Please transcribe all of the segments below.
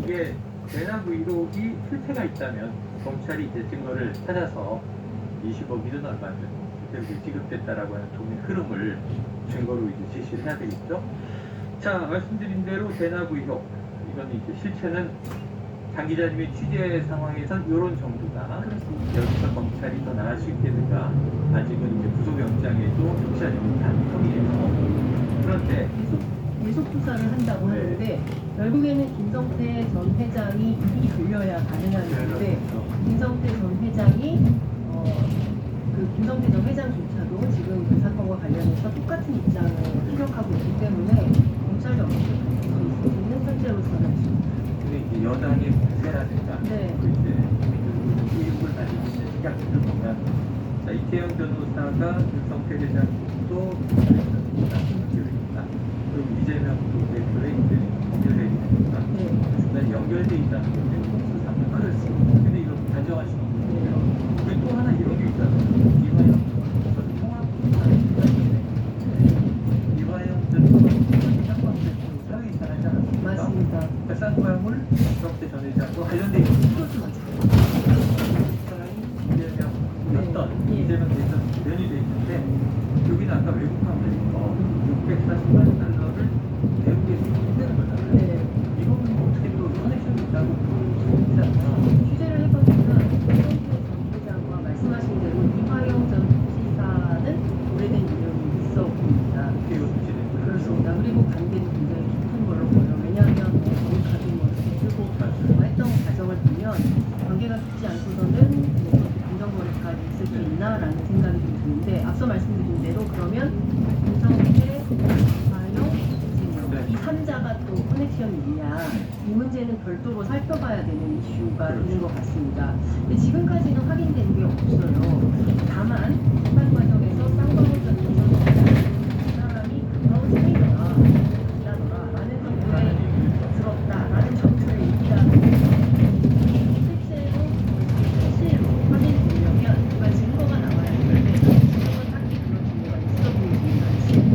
이게 대남 의혹이 실체가 있다면 검찰이 이제 증거를 찾아서 20억이든 얼마든 그대로 지급됐다라고 하는 돈의 흐름을 증거로 이제 제시를 해야 되겠죠. 자, 말씀드린 대로 대납 의혹, 이건 이제 실체는 장 기자님의 취재 상황에선 이런 정도다. 여기서 검찰이 더 나갈 수 있겠는가? 아직은 이제 구속영장에도 적시하지 못한 혐의예요. 그런데 계속 수사를 한다고 하는데 결국에는 김성태 전 회장이 입이 돌려야 가능한 건데 김성태 전 회장이 그 김성태 전 회장조차도 지금 그 사건과 관련해서 똑같은 입장을 피력하고 있기 때문에 검찰이 어떻게 갈수 있을지는 현재로서는 없습니다. 근데 이제 여당의 공세라든가 네. 그 이제 의혹을 가지고 있는 시각들을 보면 자, 이태영 변호사가 김성태 회장도 연결있다. 그리고 이재명 대표의 이제 연결되니까 중간에 연결돼 있다는 건데 수사는 그렇습니다. 근데 이거 단정할 수는 없는 거고요. 그리고 또 하나 이런 게 있잖아요. 이화영 전 통합부사의 기자인데 이화영 전 통합부사의 쌍방대표 사회 이사하지 않았습니까? 맞습니다. 그러니까 쌍방울 김성태 전 회장과 관련돼 있는 그것도 맞아요. 사람이 이재명이었던 이재명 대선 대변이 돼 있는데 여기는 아까 외국 화물에서 640만 달러를 내국에서 힘내는 거잖아요. 네. 이거는 어떻게 또 커넥션이 있다고 보지 않나? 취재를 해보니까 김성태 전 회장과 말씀하신 대로 이화영 전 지사는 오래된 인연이 있어 보입니다. 그렇습니다. 그리고 관계도 굉장히 깊은 걸로 보여요. 왜냐하면 정확하게 뭐 이렇게 들고 했던 과정을 보면 관계가 깊지 않고서는 감정거래까지 있을 수 있나라는 생각이 좀 드는데 앞서 말씀드린 대로 그러면 김성태, 이화영, 이재명 이 3자가 또 커넥션이 있냐 이 문제는 별도로 살펴봐야 되는 이슈가 있는 것 같습니다. 근데 지금까지는 확인된 게 없어요. 다만 재판 과정에서 쌍방울 전 이 사람이 가까운 사이더라, 이라더라 라는 정도의 들었다라는 정도의 얘기가 실제로 확인되려면 뭔가 증거가 나와야 되는데 지금은 딱히 그런 증거가 있어 보이지는 않습니다.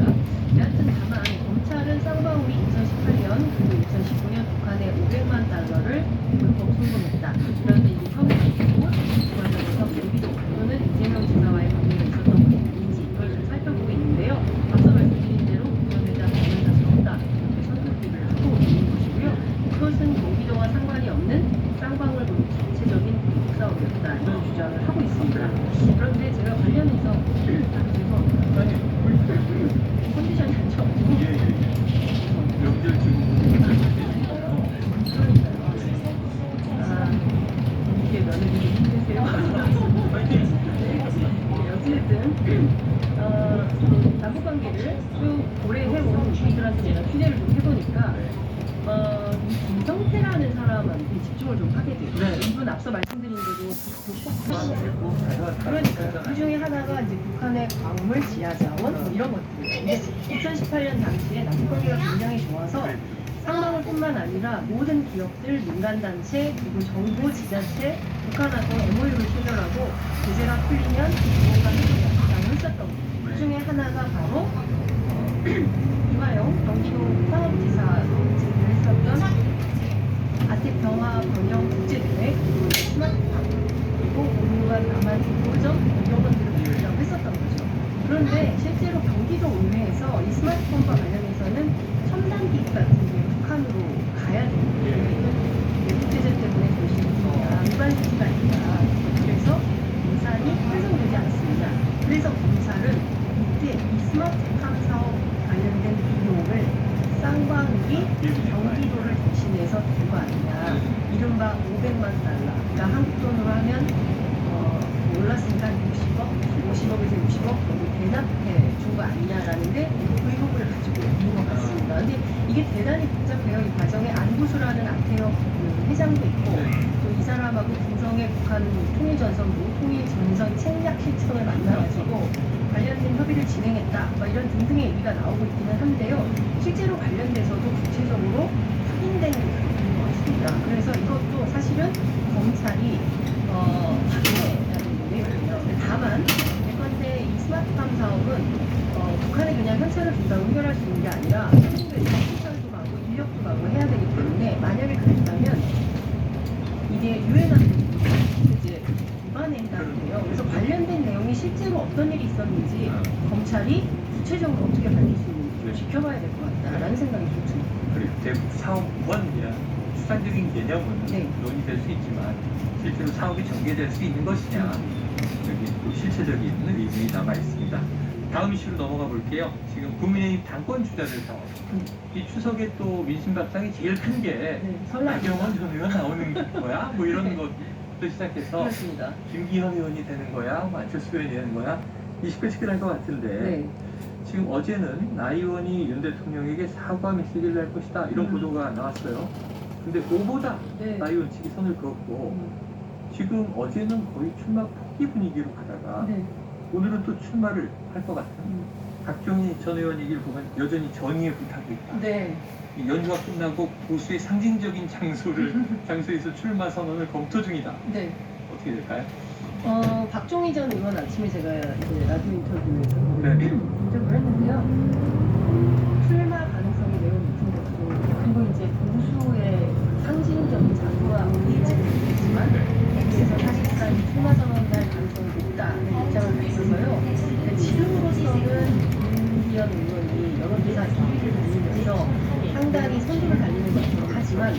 여하튼 다만 검찰은 쌍방울이 2018년 그리고 2019년 북한에 500만 달러를 불법 송금했다. 그런데 이게 혐의이고 그 과정에서 경기도 또는 이재명 지사와의 관계가 있었던 것인지 이걸 좀 살펴보고 있는데요. 앞서 말씀드린 대로 전 회장 관련 자수 없다 이렇게 선택을 하고 있는 것이고요. 그것은 경기도와 상관이 없는 쌍방울 그룹 전체적인 역사업이었다 이런 주장을 하고 있습니다. 그런데 제가 관련해서 컨디션이 안 좋아가지고 명절 지금 이게 며느리도 힘드세요? 어쨌든 남북관계를 쭉 오래 해온 주민들한테 제가 취재를 좀 해보니까 이 김성태라는 사람한테 집중을 좀 하게 돼요. 이분 앞서 말씀드린 대로 그러니까 그 중에 하나가 이제 북한의 광물, 지하자원 뭐 이런 것들. 이제 2018년 당시에 남북관계가 굉장히 좋아서 쌍방울뿐만 아니라 모든 기업들, 민간단체, 그리고 정부, 지자체, 북한하고 MOU를 체결하고 제재가 풀리면 뭔가 해주기 약속을 했었던 거예요. 그 중에 하나가 바로 이화영 경기도 상업지사 지금 했었던 아태평화 번영 국제대회 그리고 스마트팜 그리고 온유한 남한 보점 이런 것들을 기획이라고 했었던 거죠. 그런데 실제로 경기도 의회에서 이 스마트팜과 관련해서는 첨단 기기 같은 게 북한으로 가야 되는데 외국 제재 때문에 될 수 있습니다. 일반 기기가 아니다. 그래서 예산이 편성되지 않습니다. 그래서 검찰은 이때 이 스마트팜 사업 관련된 비용을 쌍방울이 경기도를 대신해서 된 거 아니냐. 이른바 500만 달러. 그러니까 한국 돈으로 하면 올랐으니까 50억에서 60억 정도 대납해 준 거 아니냐라는 데 의혹을 가지고 있는 것 같습니다. 근데 이게 대단히 복잡해요. 이 과정에 안구수라는 아태혁 회장도 있고 또 이 사람하고 김성애 북한 통일전선부 통일전선 책략 실장을 만나가지고 관련된 협의를 진행했다. 이런 등등의 얘기가 나오고 있기는 한데요. 실제로 관련돼서도 구체적으로 확인된 게 있는 것 같습니다. 그래서 이것도 사실은 검찰이 확인해야 되는 거예요. 다만 예컨대 이 스마트팜 사업은 북한에 그냥 현찰을 준다고 해결할 수 있는 게 아니라 한국에 시설도 가고 인력도 가고 해야 되기 때문에 만약에 그랬다면 실제로 어떤 일이 있었는지 검찰이 구체적으로 어떻게 밝힐 수 있는지 좀 네. 지켜봐야 될 것 같다라는 생각이 좀 듭니다. 그리고 대북 사업 무한이야. 추상적인 개념은 네. 논의될 수 있지만 실제로 사업이 전개될 수 있는 것이냐, 여기 또 실체적인 의문이 남아 있습니다. 다음 이슈로 넘어가 볼게요. 지금 국민의힘 당권 주자들 상황. 이 추석에 또 민심 밥상이 제일 큰 게 네, 설날입니다. 나경원 전 의원 나오는 거야? 뭐 이런 것부터 시작해서 그렇습니다. 김기현 의원이 되는 거야? 뭐 안철수 의원이 되는 거야? 이 시끌시끌할 것 같은데 네. 지금 어제는 나 의원이 윤 대통령에게 사과 메시지를 낼 것이다 이런 보도가 나왔어요. 근데 오보다 네. 나 의원 측이 선을 그었고 지금 어제는 거의 출마 포기 분위기로 가다가 네. 오늘은 또 출마를 할 것 같은 박종희 전 의원 얘기를 보면 여전히 정의에 불타고 있다. 네. 이 연휴가 끝나고 보수의 상징적인 장소에서 출마 선언을 검토 중이다. 네. 어떻게 될까요? 박종희 전 의원 아침에 제가 이제 라디오 인터뷰에서 네. 인터뷰를 했는데요. 출마 가능성이 매우 높은 것도 그리고 이제 보수의 상징적인 장소와 어디일지 모르겠지만 그래서 사실상 출마 선언을 할 가능성이 높다는 입장을 밝혀서요. 그러니까 지금으로서는 김기현 의원이 여론조사 1위를 달리면서 상당히 선두를 달리는 것으로 하지만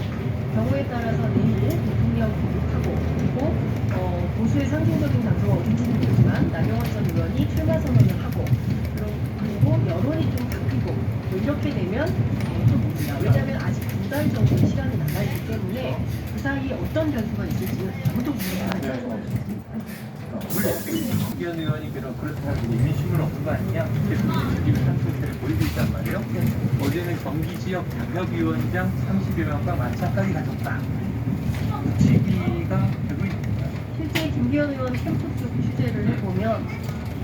경우에 따라서 내일 대통령 교육하고 그리고 보수의 상징적인 장소가 어딘지는 모르지만 나경원 전 의원이 출마 선언을 하고 그리고 여론이 좀 바뀌고 뭐 이렇게 되면 또 봅니다. 왜냐하면 아직 2달 정도의 시간이 남아있기 때문에 그 사이에 어떤 변수가 있을지는 아무도 모르는 원래 김기현 의원이 그렇다고 민심을 얻는 거 아니냐? 대통령이 저기를 상승세를 보이고 있단 말이에요. 어제는 경기 지역 당협위원장 30여 명과 만찬까지 가졌다. 지기가 되고 있습니다. 실제 김기현 의원 캠프 쪽 취재를 해보면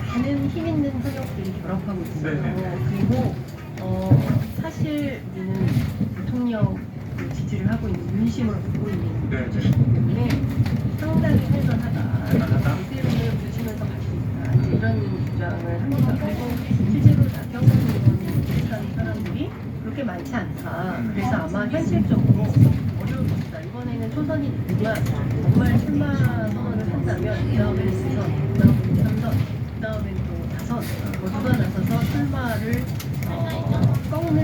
많은 힘 있는 세력들이 결합하고 있어요. 네네. 그리고 사실 우리는 대통령 그 지지를 하고 있는 민심으로 보고 있는 네. 조직이기 때문에 상당히 할만하다. 할만하다? 대세론을 부딪히면서 갈 수 있다. 이제 이런 주장을 합니다. 그리고 실제로 나경원 의원을 비슷한 사람들이 그렇게 많지 않다. 그래서 아마 현실적으로 어려울 것이다. 이번에는 초선이 됐지만 정말 출마 선언을 한다면 그 다음에는 2선, 그 다음에는 3선, 그 다음에는 또 4선 누가 나서서 출마를 꺾는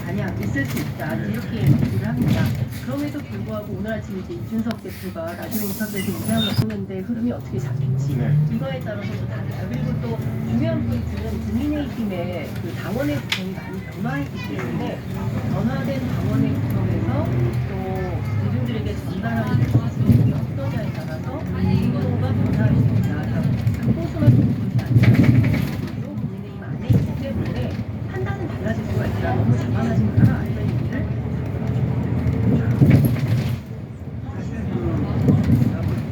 반향 있을 수 있다. 이렇게 얘기를 합니다. 그럼에도 불구하고 오늘 아침에 이제 이준석 대표가 라디오 인터뷰에서 이상을 보는데 흐름이 어떻게 잡힐지 네. 이거에 따라서도 다르다. 그리고 또 중요한 포인트는 국민의힘의 그 당원의 구성이 많이 변화했기 때문에 변화된 당원의 구성에서 또 대중들에게 전달하는 메시지가 어떠냐에 따라서 행동가 변화할 수 있다. 보수만 좋은 것이 아니라 또 국민의힘 안에 있기 때문에 판단은 달라질 수가 있다. 너무 자만하지 마라. 이런 얘기를 사실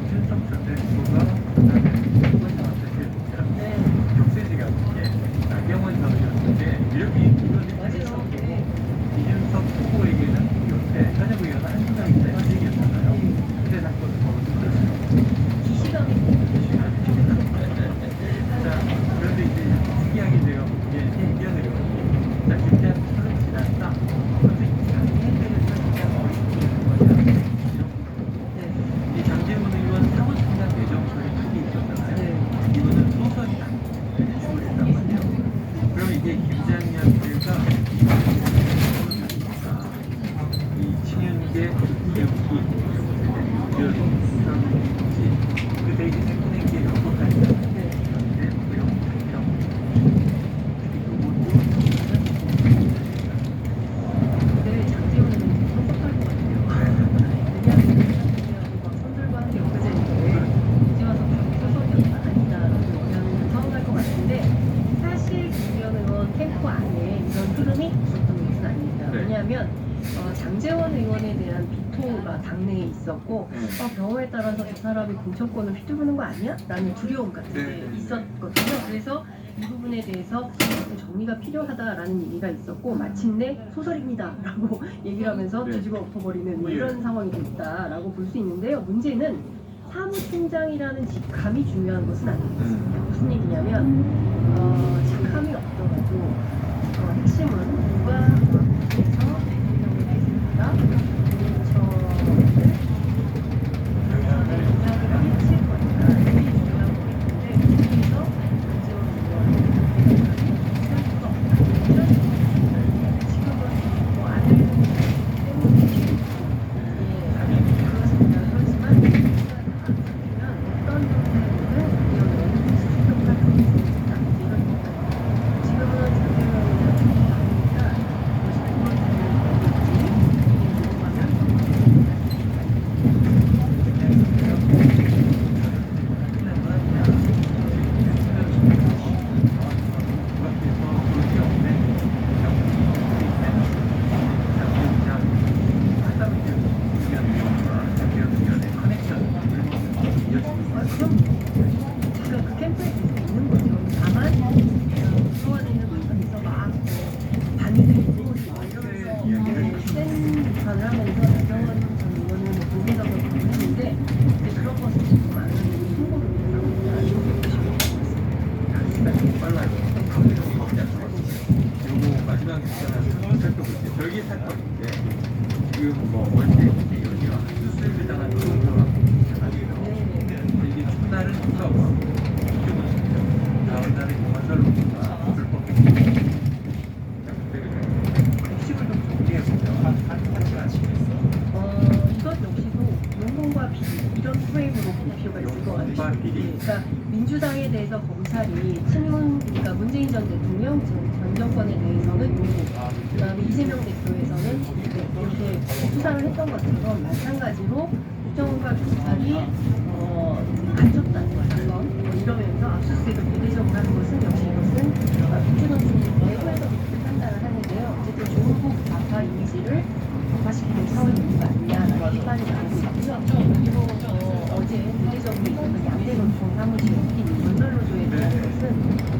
이준석 전 대표가 그다음에 네. 격세지가 있게 나경원 전 의원인데 이렇게 이준석 맞아요. 네. 후보에게는 옆에 현역 의원은 한수당 있다는 얘기였잖아요. 근데 사건은 벌어졌어요. 기시감이 자, 그런데 이제 특이하게 돼요. 이게 김기현 의원이 나 진짜 술을 지났다. 그런데 이상하게 네. 이 장제문 의원 사무총장 내정설이 크게 있었잖아요. 네. 이거는 소설이다. 이렇게 주고 있단 말이에요. 그럼 이게 김장현들과 이 친윤계 이력기 이런 그 대기 생태계 연구까지 네. 네, 장재훈은 섭섭할 것 같아요. 왜냐하면 선들과 함께 엮여져 있는데 이제 와서 소설이 아니다라고 얘기하면 서운할 것 같은데 사실 김기현 의원 캠프 안에 이런 흐름이 있었던 것은 아닙니다. 네. 왜냐하면 장제원 의원에 대한 비토가 당내에 있었고 경우에 따라서 저 사람이 공천권을 휘두르는 거 아니야? 라는 두려움 같은 게 네. 있었거든요. 그래서 이 부분에 대해서 정리가 필요하다라는 얘기가 있었고 마침내 소설입니다 라고 얘기를 하면서 네. 뒤집어 엎어버리는 뭐 이런 상황이 됐다라고 볼 수 있는데요. 문제는 사무총장이라는 직함이 중요한 것은 아니겠습니다. 무슨 얘기냐면 직함이 없더라도 핵심은 누가 그래서 대통령을 했습니다. 공천을 영향을 미칠 거다. 이게 중요한 포인트인데 월세지 여기와 수수료를 당한 경우가 많아요. 이게 첫날은 휴가와 다음 날은 건설로가 불법 백식을 좀 정리해보면 이것 역시도 용공과 비리 이런 프레임으로 볼 필요가 있을 것 용공과 같아요. 비리. 그러니까 민주당에 대해서 검찰이 그러니까 문재인 전 대통령 전 정권에 대해서는 용공, 그다음에 이재명 대표에서는 이렇게 수사를 했던 것처럼 마찬가지로 국정원과 경찰이 갖췄다는 사건 이러면서 압수수색을 비대적으로 하는 것은 역시 이것은 민주노총의 내부에서 그렇게 판단을 하는데요. 어쨌든 조국 좌파 이미지를 격화시키는 차원이 아니냐라는 비판이 나오고 있고요. 그리고 어제 비대적으로 있는 양대노총 사무실에 있는 건설노조에 대한 것은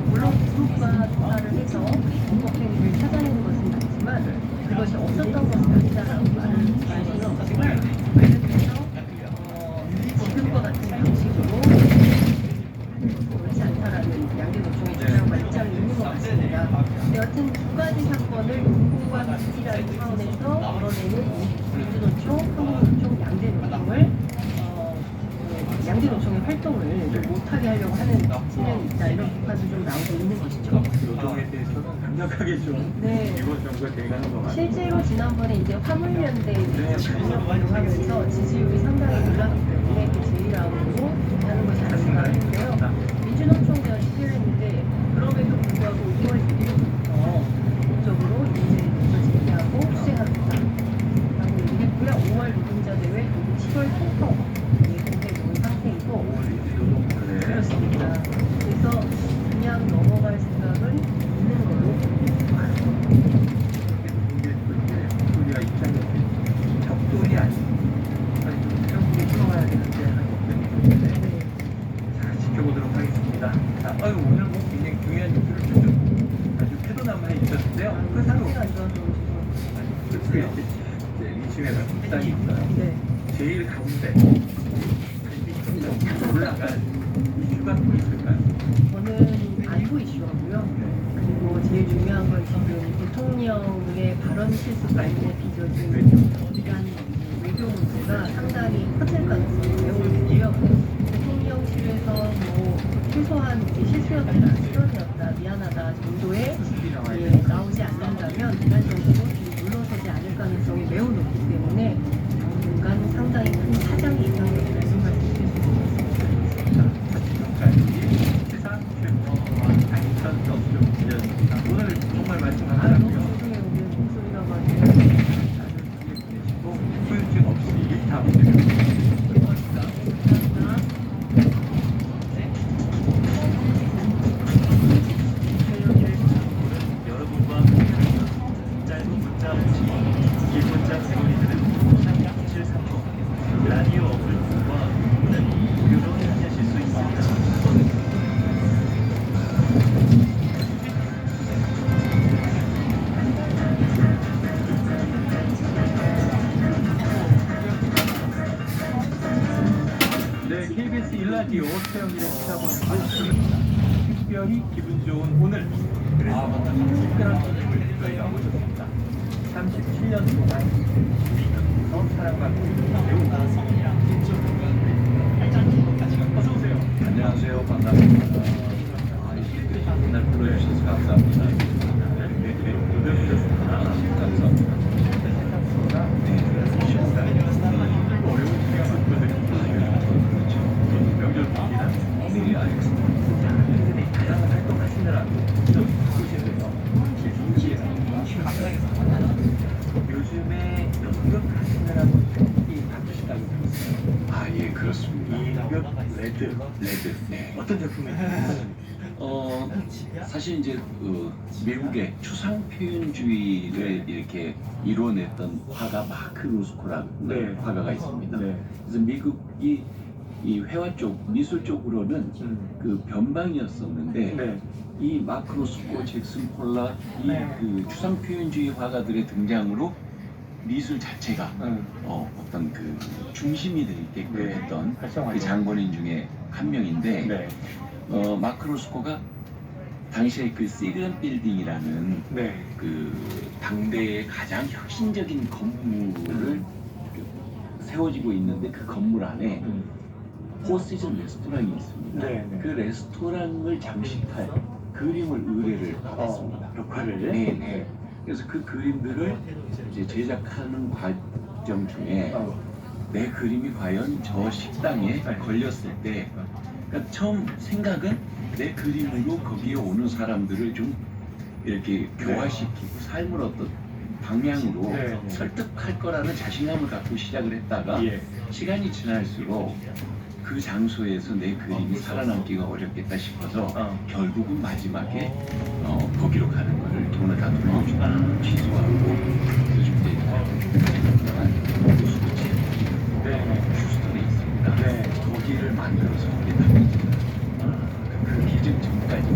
물론 그룹과 조사를 해서 범법행위를 찾아내는 것은 맞지만 그것이 없었던 것은 아니다라고 말할 수는 없지만 관련해서 지금과 같은 방식으로 그렇지 않다라는 양대노총의 주장과 입장이 있는 것 같습니다. 여튼 두 가지 사건을 공공과 비리라는 차원에서 이뤄내는 민주노총, 한국노총, 양대노총을 양대노총의 활동을 좀 못하게 하려고 하는 측면이 있다 이런 비판도 좀 나오고 있는 것이죠. 노동에 대해서는 강력하게 좀 네. 이번 정부가 대응하는 것 같아요. 실제로 지난번에 이제 화물연대에 대해서 강력 반응하면서 지지율이 상당히 올랐기 때문에 그 제의라운드로 하는 것이 아닌가 했는데요. 민주노총과 시위를 했는데 그럼에도 불구하고 2월 1일부터 본격적으로 이제 제기하고 수행하겠다라고 얘기를 했고요. 5월 노동자대회 그리고 7월 통법 예정돼 놓은 상태이고 5월 1일 노동절에 그렇습니다. 그래서 그냥 넘어갈 생각은 있는 걸로 봅니다. 우리가 입장이 격돌이 아니고 평소에 풀어가야 되는데 하는 걱정이 있는데 자 지켜보도록 하겠습니다. 자, 오늘 뭐 굉장히 중요한 뉴스를 좀 아주 패도남만 있었는데요. 그 사로 리침에가 국장이 있어요. 네. 제일 가운데 올라갈 이슈가 또 있을까요? 저는 안보 이슈하고요. 그리고 제일 중요한 건 지금 대통령의 발언 실수 때문에 빚어진 이란 외교 문제가 상당히 커질 가능성이 매우 높고요. 대통령실에서 뭐 최소한 이게 실수였다, 실언이었다, 미안하다 정도의 나오지 않는다면 이란 정도로 물러서지 않을 가능성이 매우 높기 때문에 당분간 상당히 큰 사장이 예상된다는 생각이 들습니다. 세상 최고 당선 덕수입니다. 오늘 정말 말씀 감사하고요. 소중해 오늘 목소리가 많이 보내시고 후유증 없이 다 보내드립니다. 여러분과 짧은 문자 없이 긴 문자 소리들은 샵 730 라디오 어플과 무료로 참여하실 수 있습니다. 네, KBS 1라디오 최영일의 시사본부 특별히 기분 좋은 오늘 그래서 특별한 분을 저희가 모셨습니다. 37년 동안 우리면서 사랑받고 있는 배우 어서오세요. 안녕하세요. 반갑습니다. 맨날 불러주셔서 감사합니다. 노력하셨습니다. 감사합니다. 어려운 시간 맞거든요. 명절 분기나 네, 알겠습니다. 다양한 활동하시느라 좀 바쁘시네요. 요즘에 연극 하시느라고 특히 바쁘시다고 들었어요. 아, 예, 그렇습니다. 연극 레드. 레드. 네. 어떤 작품이에요? 사실 이제 미국의 추상 표현주의를 이렇게 이뤄냈던 화가 마크 로스코라는 네. 화가가 있습니다. 네. 그래서 미국이 이 회화 쪽, 미술 쪽으로는 그 변방이었었는데 네. 이 마크 로스코, 잭슨 폴라 이 네. 그 추상 표현주의 화가들의 등장으로 미술 자체가 응. 어떤 그 중심이 되게끔 네. 했던 활성화죠. 그 장본인 중에 한 명인데 네. 마크 로스코가 당시에 그 시그런 빌딩이라는 네. 그 당대의 가장 혁신적인 건물을 세워지고 있는데 그 건물 안에 포시즌 레스토랑이 있습니다. 네, 네. 그 레스토랑을 장식할 그림을 의뢰를 받았습니다. 역할을? 네, 네. 그래서 그 그림들을 이제 제작하는 과정 중에 내 그림이 과연 저 식당에 걸렸을 때, 그러니까 처음 생각은 내 그림으로 거기에 오는 사람들을 좀 이렇게 교화시키고 삶을 어떤 방향으로 네. 설득할 거라는 자신감을 갖고 시작을 했다가 예. 시간이 지날수록 그 장소에서 내 그림이 살아남기가 어렵겠다 싶어서 결국은 마지막에 거기로 가는 거를 돈을 다 돌려주고 취소하고 요즘 수구체 휴스턴에 있습니다. 네. 거기를 만들어서 거기다 그 기증 전까지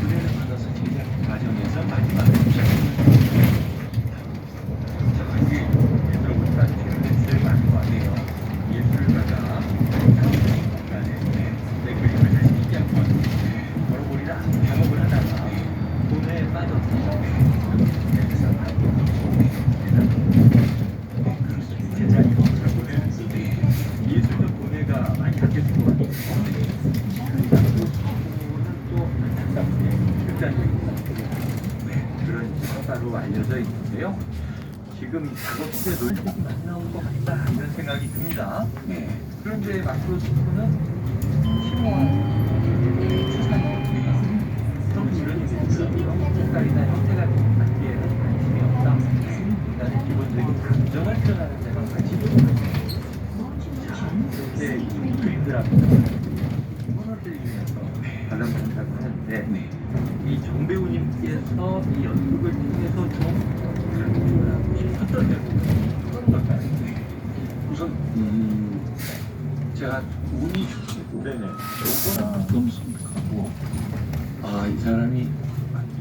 의뢰를 받아서 제작 과정에서 마지막에 자, 이게 들어보니까 제일 많은 거 아니에요. 예술가가 내 그림을 다시 있게 한번 걸어보리라 작업을 하다가 돈에 빠져서 제작이 보내는 예술적 고뇌가 많이 바뀌었을 것 같아요. 또 안타깝게 극단적인 그런 화가로 알려져 있는데요. 지금 작업 중에 논쟁이 많이 나온 것 같다 이런 생각이 듭니다. 네. 그런데 마크로스코는 심오한 추상입니다. 또는 이런 얘기 있더라고요. 색깔이나 형태가 갖기에는 관심이 없다. 나는 기본적인 감정을 표현하는 데만 관심이 있다. 이렇게 그림들 앞에서 무너뜨리면서 관람한다고 하는데 네. 이 정배우님께서 이 연극을 통해서 좀 강조하고 싶었던 내용은 어떤 걸까요? 우선 제가 운이 좋고 네네. 너무 성격하고 이 사람이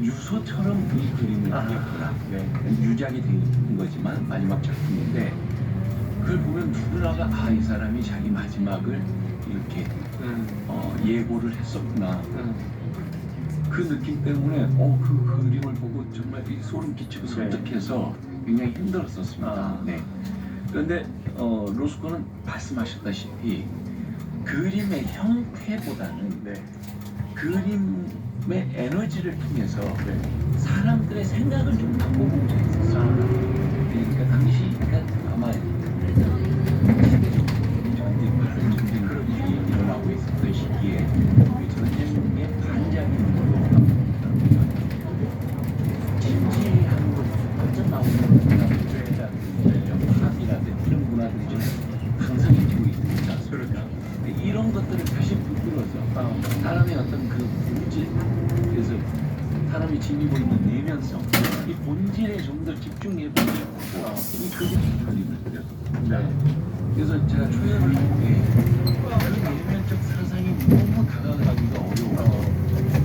유서처럼 이 그림을 그렸구나. 네. 유작이 된 거지만 마지막 작품인데 그걸 보면 누구나가 이 사람이 자기 마지막을 이렇게 예고를 했었구나. 그 느낌 때문에 그 그림을 보고 정말 소름 끼치고 설득해서 굉장히 힘들었었습니다. 네. 그런데 로스코는 말씀하셨다시피 그림의 형태보다는 그림의 에너지를 통해서 사람들의 생각을 좀 바꿔보고자 했었어요. 그러니까 당시 아마 시대적으로 전쟁이 일어나고 있었던 시기에 그 전쟁의 반작용으로 진지한 것 완전 나오는 문화들이라든지 팝이라든지 이런 문화들이 좀 강성해지고 있습니다. 이런 것들을 다시 붙들어서 사람의 어떤 그 본질, 그래서 사람이 지니고 있는 내면성, 이 본질에 좀 더 집중해보고 싶고 이 그림을 그려서 그래서 제가 초연을 할때 그 내면적 사상이 너무 다가가기가 어려워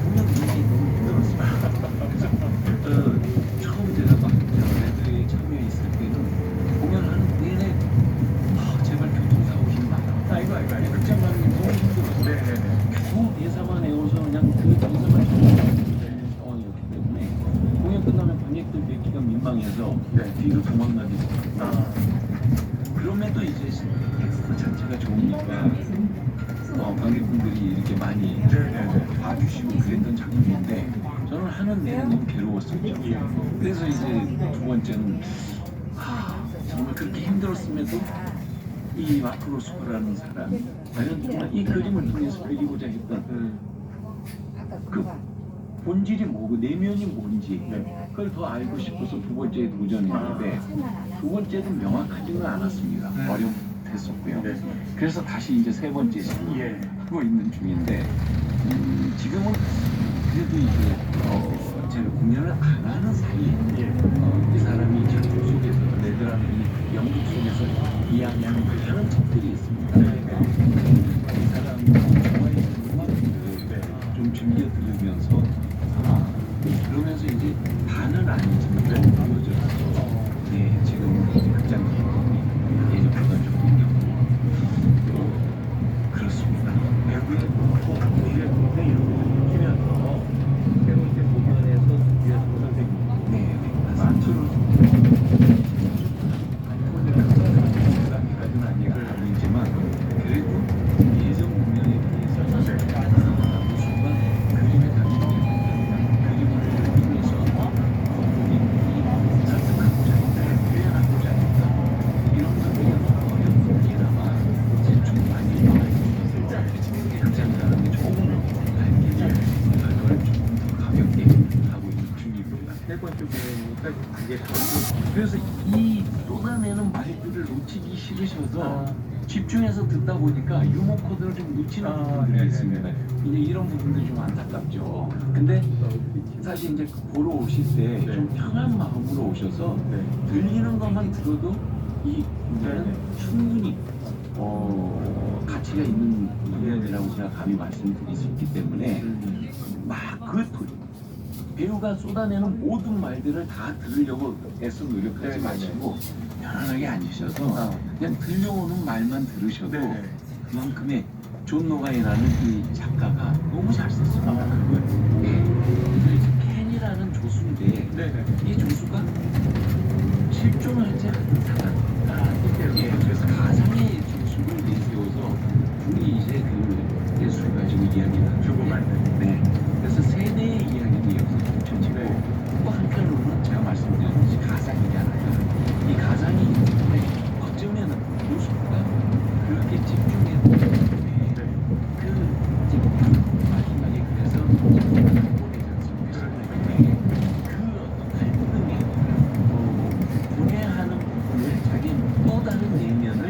보면 굉장히 너무 힘들었어요. 그래서 처음 제가 막 레드에 참여했을 때는 공연하는 내내 제발 교통사고 힘나. 아이고 극장 가는 게 너무 힘들었어요. 대사만 외워서 그냥 그 대사만 해주는 상황이었기 때문에 공연 끝나면 관객들 뵙기가 민망해서 뒤로 도망가게 됐어요. 그럼에도 이제 텍스트 자체가 좋으니까 관객분들이 이렇게 많이 봐주시고 그랬던 작품인데 저는 하는 내내 너무 괴로웠었죠. 그래서 이제 두 번째는 정말 그렇게 힘들었음에도 이 마크 로스코라는 사람 과연 정말 이 그림을 통해서 그리고자 했던 그 본질이 뭐고 내면이 뭔지 그걸 더 알고 싶어서 두 번째에 도전했는데 두 번째는 명확하지는 않았습니다. 어려웠었고요. 그래서 다시 이제 세 번째 하고 있는 중인데 지금은 그래도 이제 제가 공연을 안 하는 사이에 이 사람이 작품 속에서 레드라는 이 연극 속에서 이야기하는 많은 책들이 있습니다. 이 사람이 좋아했던 음악들을 좀 즐겨 들으면서 그러면서 이제 반은 아니지만 좀 보여줘서 지금 극장 예정보다 조금 그렇습니다. 외국에 우리가 굉장히 이렇게 키면서 새로 이제 공연에서 준비하시고 선생님 마트로 부담이 가진 놓치기 싫으셔도 집중해서 듣다 보니까 유머 코드를 좀 놓치는 부분들이 네네네. 있습니다. 이제 이런 부분들이 좀 안타깝죠. 근데 사실 이제 보러 오실 때 좀 네. 편한 마음으로 오셔서 네. 들리는 것만 들어도 이 공연은 네네. 충분히 가치가 있는 공연이라고 제가 감히 말씀드릴 수 있기 때문에 막 그 배우가 쏟아내는 모든 말들을 다 들으려고 애써 노력하지 네네네. 마시고 편안하게 앉으셔서 그냥 들려오는 말만 들으셔도 네네. 그만큼의 존 노가이라는 이 작가가 너무 잘 썼어요. 그거요? 네. 그래서 켄이라는 조수인데 네네. 이 조수가 실존하지 않는 사람. 예, 네. 그래서 가상의 조수를 내세워서 둘이 이제 그 예술을 가지고 이야기를 주고 받는. 네. 그래서 세대의 이야기도 여기서 펼쳐지고 네. 또 한편으로는 제가 말씀드렸듯이 가상이잖아요. 이 가상이 있는데 어쩌면은 노숙보다 그렇게 집중해서 네. 그 집중 마지막에 그래서 보내지 않습니까? 네. 그 어떤 갈등의 분해하는 부분을 자기 또 다른 내면을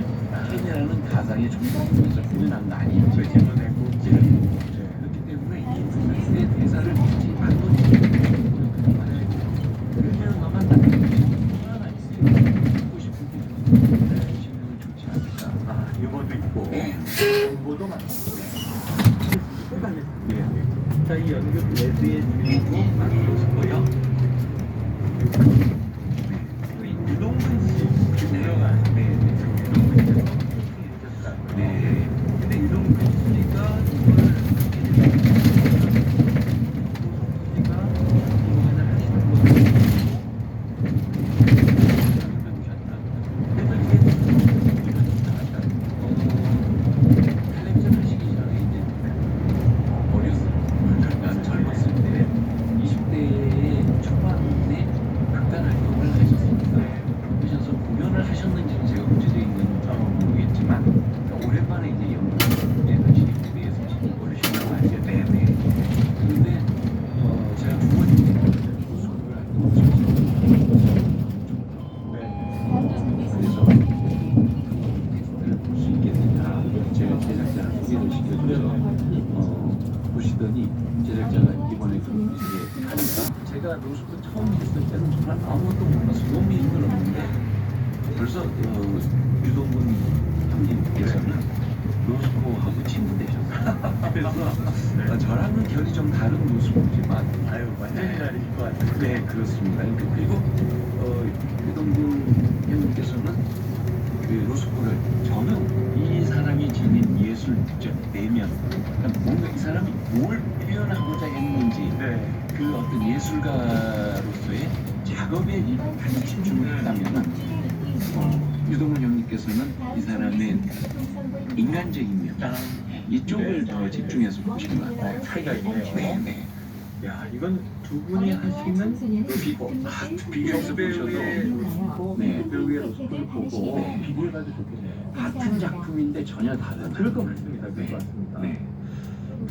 켄이라는 가상의 존재에서 표현한 거 아니에요? 집어내고. 그렇기 때문에 이 둘의 대사를 믿지 않는 그러면 너만 딱 하나 있어요. 듣고 싶은 게 해주시면 좋지 않을까. 유머도 있고. 네. 정보도 많고. 네. 자, 이 연극 레드의 주인공 만들어지고요. 유동근 씨, 유명한 유동근 씨가 해주셨다고요. 네. 근데 유동근 씨가 이걸 공연을 하시는 거예요. 텔레비전 하시기 전에 이제 어렸을 난 젊었을 때 20대 초반에 극단 활동을 하셨습니다. 하셔서 공연을 하셨는지는 제가 문제되어 있는지 모르겠지만 오랜만에 이제 연극에 다시 무대에서 오르시려고 하죠. 네네. 근데 제가 두 번째 수업을 할 때 그래서 텍스트를 볼 수 있게 된다. 제가 제작자를 소개를 시켜줘서 보시더니 제작자가 이번에 이렇게 하니까 제가 로스코 처음 했을 때는 정말 아무것도 몰라서 너무 힘들었는데 벌써 유동근 형님께서는 로스코하고 친구 되셨어요. 그래서 저랑은 결이 좀 다른 모습이지만 아유, 완전히 다르실 것 같아요. 네, 그렇습니다. 그리고 유동근 형님께서는 그 로스코를 저는 이 사람이 지닌 예술적 내면, 그러니까 뭔가 이 사람이 뭘 표현하고자 했는지 네. 그 어떤 예술가로서의 작업에 같이 집중을 했다면은 유동근 형님께서는 이 사람의 인간적인 면 이쪽을 네. 더 집중해서 보신 것 같아요. 차이가 있네요. 네, 네. 야, 이건 두 분이 하시는 비교해서 배우의 보셔도 로스코, 네. 배우의 로스코를 보고 네. 비교해봐도 좋겠네요. 같은 작품인데 전혀 다른. 그럴 것 같습니다. 그럴 네. 것 같습니다. 네.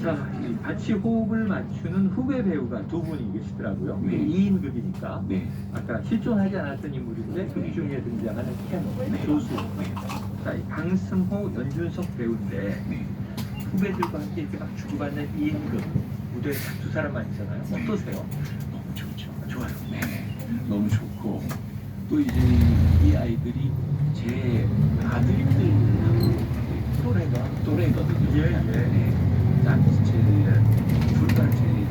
자, 이 같이 호흡을 맞추는 후배 배우가 두 분이 계시더라고요. 네. 2인극이니까. 네. 아까 실존하지 않았던 인물인데 극 중에 등장하는 켄, 네. 조수. 자, 이 강승호, 연준석 배우인데 네. 후배들과 함께 이렇게 막 주고받는 2인극 무대에 딱 두 사람만 있잖아요. 어떠세요? 너무 좋죠. 좋아요. 네. 너무 좋고 또 이제 이 아이들이 제 아들들하고 또래거든요. 예, 예. 네. 둘째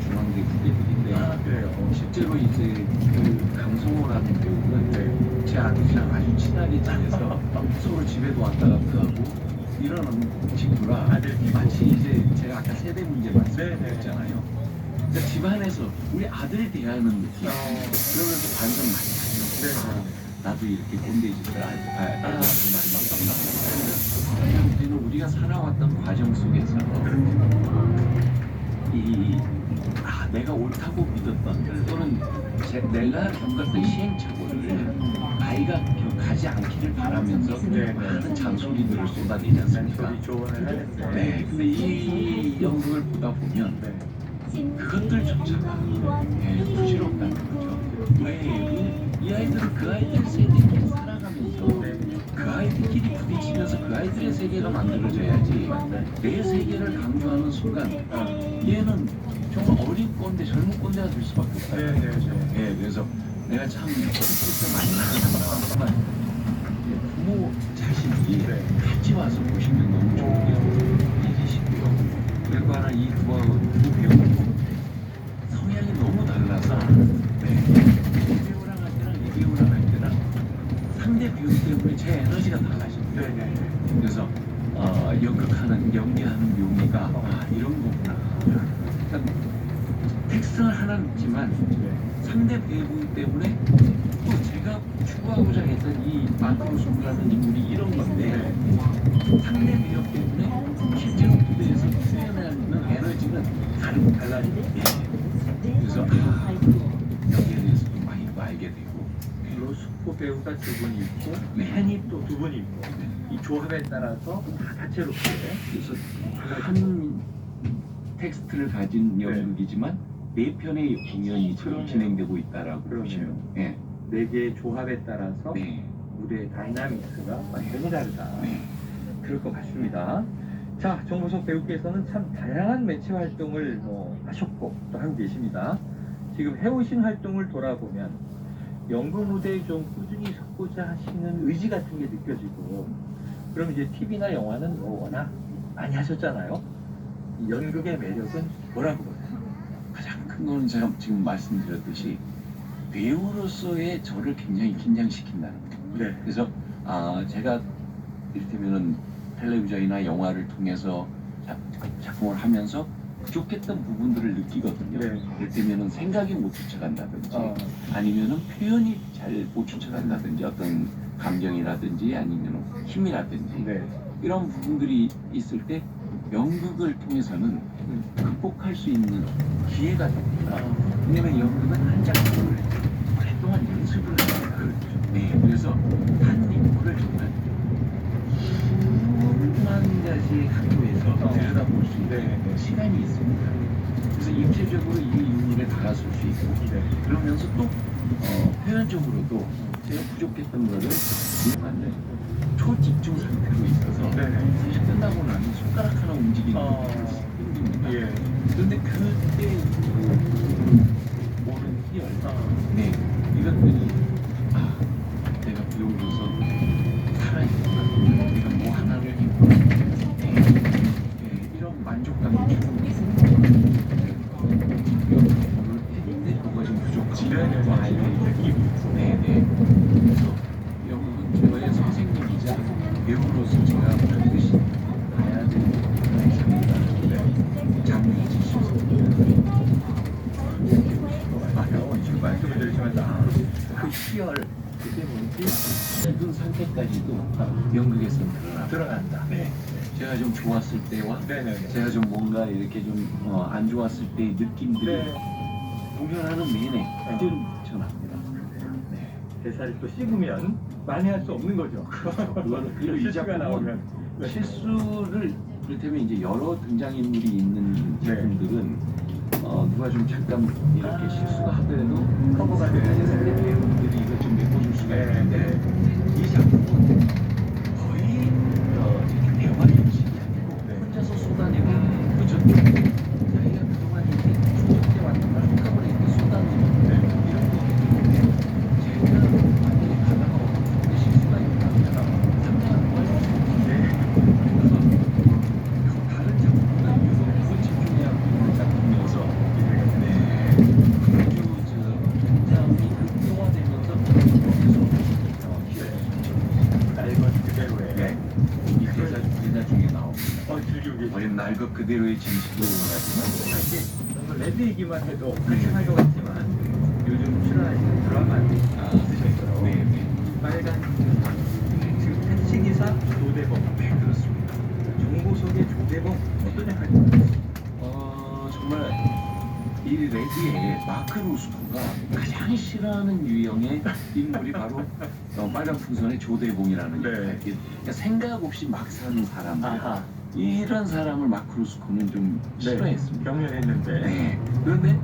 중앙대 후배들인데 그래요. 실제로 이제 그 강성호라는 배우는 제 아들이랑 아주 친하게 지내서 서로 집에도 왔다 갔다 하고 이러는 친구라 마치 이제 제가 아까 세대 문제 말씀드렸잖아요. 그러니까 집안에서 우리 아들 대하는 느낌. 그러면서 반성 많이 하죠. 네. 나도 이렇게 꼰대짓을 많이 우리는 우리가 살아왔던 과정 속에서 내가 옳다고 믿었던 또는 내가 겪었던 시행착오를 아이가 가지 않기를 바라면서 네. 많은 잔소리들을 쏟아내지 않습니까? 소리 조언을 하는데. 네, 근데 이 연극을 보다 보면 그것들조차가 부질없다는 거죠. 왜? 이 아이들은 그 아이들 세대를 살아가면서 그 그 아이들끼리 부딪히면서 그 아이들의 세계가 만들어져야지 내 세계를 강조하는 순간 얘는 정말 어린 꼰대, 젊은 꼰대가 될 수밖에 없어요. 예, 그래서 내가 참 스트레스 많이 받았지만 부모 자식이 같이 와서 보시면 너무 좋은 게 일이시고요. 그리고 하나 이 두 배우는 성향이 너무 달라서 이 배우랑 할 때랑 이 배우랑 할 때랑 상대 배우 때문에 제 에너지가 달라집니다. 그래서 연기하는 묘미가 이런 거구나. 그러니까 특성을 하나 있지만 상대 배우 때문에 또 제가 추구하고자 했던 이 마크로스라는 인물이 이런 건데 상대 배우 때문에 실제로 무대에서 표현하는 에너지는 달라지죠. 그래서 여기에 대해서 좀 많이 알게 되고 로스코 배우가 두 분이 있고 네. 팬이 또 두 분이 있고 이 조합에 따라서 다 다채롭게 그래서 한 텍스트를 가진 연극이지만 네 편의 공연이 지금 그러네요. 진행되고 있다라고 그러네요. 보시면 예. 네 개의 조합에 따라서 네. 무대의 다이나믹스가 완전히 다르다. 네. 그럴 것 같습니다. 자, 정보석 배우께서는 참 다양한 매체 활동을 하셨고 또 하고 계십니다. 지금 해오신 활동을 돌아보면 연극 무대에 좀 꾸준히 섰고자 하시는 의지 같은 게 느껴지고 그럼 이제 TV나 영화는 워낙 많이 하셨잖아요. 이 연극의 매력은 뭐라고 보세요? 가장 큰 거는 제가 지금 말씀드렸듯이 배우로서의 저를 굉장히 긴장시킨다는 거. 네. 그래서 제가 이를테면은 텔레비전이나 영화를 통해서 작품을 하면서 부족했던 부분들을 느끼거든요. 네. 이를테면은 생각이 못 쫓아간다든지 아니면은 표현이 잘 못 쫓아간다든지 어떤 감정이라든지 아니면 힘이라든지 네. 이런 부분들이 있을 때 연극을 통해서는 극복할 수 있는 기회가 됩니다. 왜냐면 연극은 한 작품을 오랫동안 연습을 합니다. 네, 그래서 한 인물을 정말 수만 가지 각도에서 들여다볼 수 있는 시간이 있습니다. 그래서 입체적으로 이 인물에 다가설 수 있고 그러면서 또 표현적으로도 제가 부족했던 거를 만든 초집중 상태로 있어서 사실 끝나고 나면 손가락 하나 움직이는 게 힘듭니다. 그런데 그때 오는 희열, 네, 이것들이 내가 배우로서 살아있구나, 내가 뭐 하나를 했구나, 이런 만족감이 주고 오늘 했는데 뭐가 좀 부족하고 또 아이들이 느끼고 네네. 그래서 영국은 저의 선생님이자 배우로서 제가 반드시 가야 되는 장입니다. 장르의 지시서 지금 말씀을 드리시면서 그 희열 그게 뭔지 이런 상태까지도 연극에서는 드러난다. 네. 제가 좀 좋았을 때와 네네네. 제가 좀 뭔가 이렇게 좀 안 좋았을 때의 느낌들이 공연하는 내내 그대로 전합니다. 네. 대사를 또 씹으면 많이 할 수 없는 거죠. 그리고 이 실수가 작품은 나오면 실수를 그렇다면 이제 여러 등장인물이 있는 작품들은 누가 좀 잠깐 이렇게 실수가 하더라도 커버가 사실 돼야지. 상대 배우들이 이걸 좀 메꿔줄 수가 네, 있는데 이 작품은 거의 이렇게 대화 형식이 아니고 혼자서 쏟아내고 그죠? 자기가 그동안 이렇게 조작해 왔던 걸 한꺼번에 이렇게 쏟아내는 이런 거기 때문에 제가 만약에 가다가 어떤 실수가 있다면 상당한 걸 그래서 다른 작품보다 이거 집중해야 하는 작품이어서 아주 굉장히 극동화되면서 계속 날 것 그대로의 이 대사 중에 나옵니다. 즐기고 계시죠. 우리는 날 것 그대로의 진실로 원하지만 사실 레드 얘기만 해도 한심할 것 같지만 요즘 출연하시는 드라마들이 있으셔서 네. 빨간 지금 택시기사 조대범 네, 그렇습니다. 정보석의 조대범 어떤 역할인가요? 정말 이 레드의 마크 루스코가 가장 싫어하는 유형의 인물이 바로 빨간 풍선의 조대봉이라는 네. 역할. 그러니까 생각 없이 막 사는 사람들. 아하. 이런 사람을 마크 루스코는 좀 싫어했습니다. 경연했는데 네. 그런데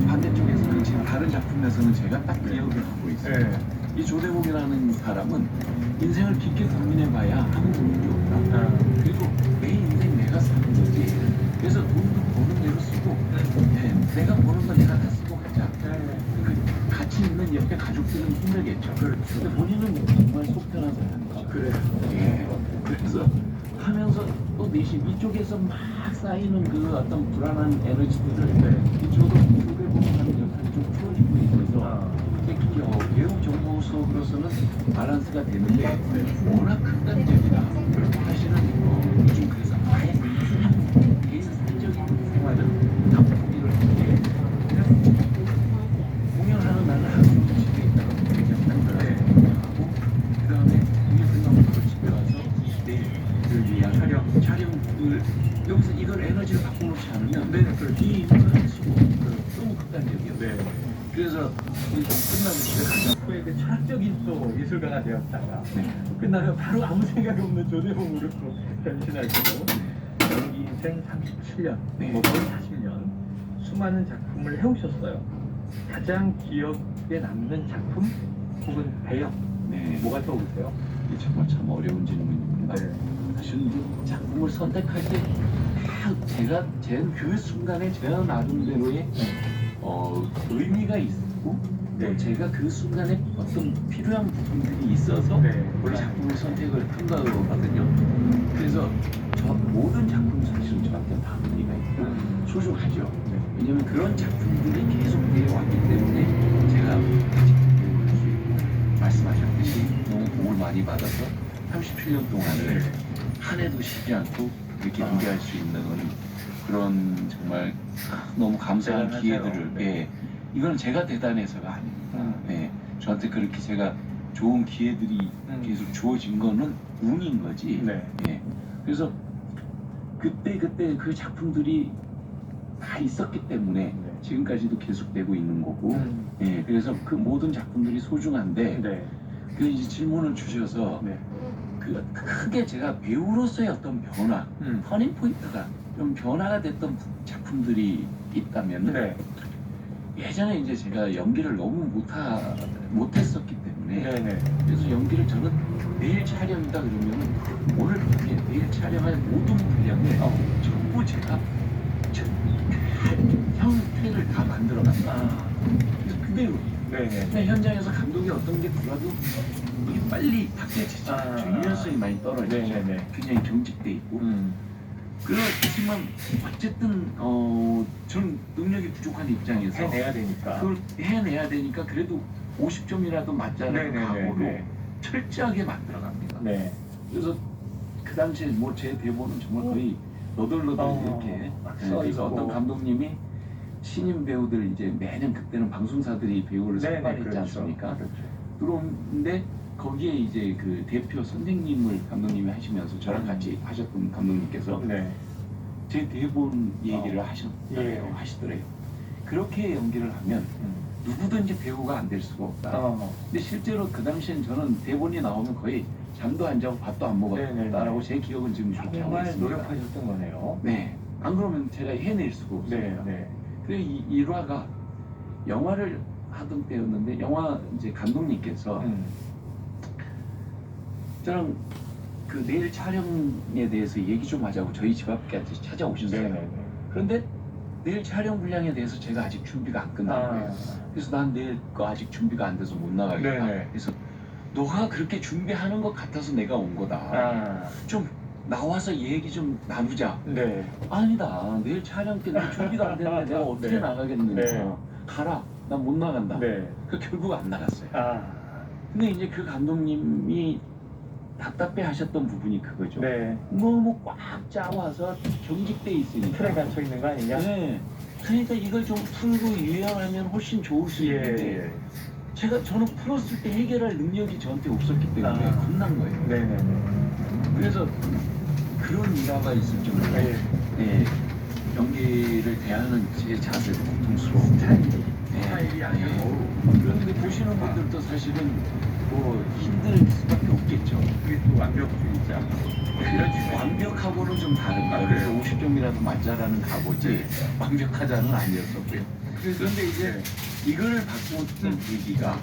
반대쪽에서는 지금 다른 작품에서는 제가 딱 기억을 하고 있어요. 이 조대복이라는 사람은 인생을 깊게 고민해봐야 아무 도움이 없다. 그리고 내 인생 내가 사는 거지. 그래서 돈도 버는 대로 쓰고 내가 버는 거 내가 다 쓰고 가자. 그 같이 있는 옆에 가족들은 힘들겠죠. 근데 본인은 정말 속 편한 사람이죠. 그래요. 예. 그래서 하면서 또 내심 이쪽에서 막 쌓이는 그 어떤 불안한 에너지들을 이쪽으로 조대복하는 역할이 좀 풀어지고 있어서 특히 배우 정보 수업으로서는 밸런스가 되는데 워낙 극단적이라 사실은 요즘 그래서 아예 개인적인 생활은 다 포기를 했는데 공연하는 날은 하루 종일 집에 있다가 그냥 딱 하고 그 다음에 공연 끝나고 바로 집에 와서 내일 그 촬영을 여기서 이걸 에너지를 바꿔놓지 않으면 이 인물을 쓰고 너무 극단적이에요. 끝나면 그래서 집에 가자. 후에 그 철학적인 또 예술가가 되었다가 끝나면 바로 아무 생각이 없는 조대봉으로 또 변신하고 연기 인생 37년, 뭐 거의 40년 수많은 작품을 해오셨어요. 가장 기억에 남는 작품 혹은 배역 네. 뭐가 떠오르세요? 이게 정말 참 어려운 질문입니다. 사실은 이 작품을 선택할 때 제가 그 순간에 제 나름대로의 의미가 있고 또 제가 그 순간에 어떤 필요한 부분들이 있어서 그 작품을 선택을 한 거거든요. 그래서 모든 작품이 사실은 저한테 다 의미가 있고 소중하죠. 왜냐면 그런 작품들이 계속되어 왔기 때문에 제가 아직 배우를 할 수 있고 말씀하셨듯이 너무 도움을 많이 받아서 37년 동안을 한 해도 쉬지 않고 이렇게 연기할 수 있는 그런 정말 너무 감사한 대단하죠. 기회들을 이건 제가 대단해서가 아닙니다. 저한테 그렇게 제가 좋은 기회들이 계속 주어진 거는 운인 거지. 그래서 그때 그 작품들이 다 있었기 때문에 지금까지도 계속되고 있는 거고. 그래서 그 모든 작품들이 소중한데 그 이제 질문을 주셔서 그 크게 제가 배우로서의 어떤 변화, 터닝 포인트가 좀 변화가 됐던 작품들이 있다면 예전에 이제 제가 연기를 너무 못했었기 때문에 그래서 연기를 저는 내일 촬영이다 그러면 오늘 밤에 내일 촬영할 모든 분량을 전부 제가 형태를 다 만들어 갔다. 그래서 그대로 그냥 현장에서 감독이 어떤 게 들어도 이게 빨리 바뀌어지죠. 유연성이 많이 떨어지죠. 굉장히 경직돼 있고. 그렇지만 어쨌든 저는 능력이 부족한 입장에서 해내야 되니까. 그걸 해내야 되니까 그래도 50점이라도 맞자는 각오로 철저하게 만들어갑니다. 그래서 그 당시에 뭐 제 대본은 정말 거의 너덜너덜 이렇게 막 그래서 어떤 감독님이 신인 배우들 이제 매년 그때는 방송사들이 배우를 선발했지 않습니까? 들어오는데 거기에 이제 그 대표 선생님을 감독님이 하시면서 저랑 같이 하셨던 감독님께서 제 대본 얘기를 하시더래요. 그렇게 연기를 하면 누구든지 배우가 안 될 수가 없다. 근데 실제로 그 당시엔 저는 대본이 나오면 거의 잠도 안 자고 밥도 안 먹었다라고 제 기억은 지금 그렇게 하고 정말 있습니다. 노력하셨던 거네요. 안 그러면 제가 해낼 수가 없어요. 그래서 이 일화가 영화를 하던 때였는데 영화 이제 감독님께서 저랑 그 내일 촬영에 대해서 얘기 좀 하자고 저희 집 앞까지 찾아오셨어요. 그런데 내일 촬영 분량에 대해서 제가 아직 준비가 안 끝난 거예요. 그래서 난 내일 거 아직 준비가 안 돼서 못 나가겠다. 그래서 너가 그렇게 준비하는 것 같아서 내가 온 거다. 좀 나와서 얘기 좀 나누자. 아니다. 내일 촬영 때 내 준비가 안 됐는데 내가 어떻게 나가겠느냐. 가라. 난 못 나간다. 그 결국 안 나갔어요. 근데 이제 그 감독님이 답답해 하셨던 부분이 그거죠. 너무 꽉 짜와서 경직돼 있으니까. 틀에 갇혀 있는 거 아니냐? 그러니까 이걸 좀 풀고 유연하면 훨씬 좋을 수 있는데 저는 풀었을 때 해결할 능력이 저한테 없었기 때문에 겁난 거예요. 그래서 그런 일화가 있을 정도로 연기를 대하는 제 자세도 고통스러워. 스타일이 아니고. 그런데 보시는 분들도 사실은 뭐 힘들 수밖에 없겠죠. 그게 또 완벽주의자. 완벽하고는 좀 다른 거예요. 그래서 50점이라도 맞자라는 각오지 완벽하자는 아니었었고요. 그런데 이제 이걸 바꾸었던 계기가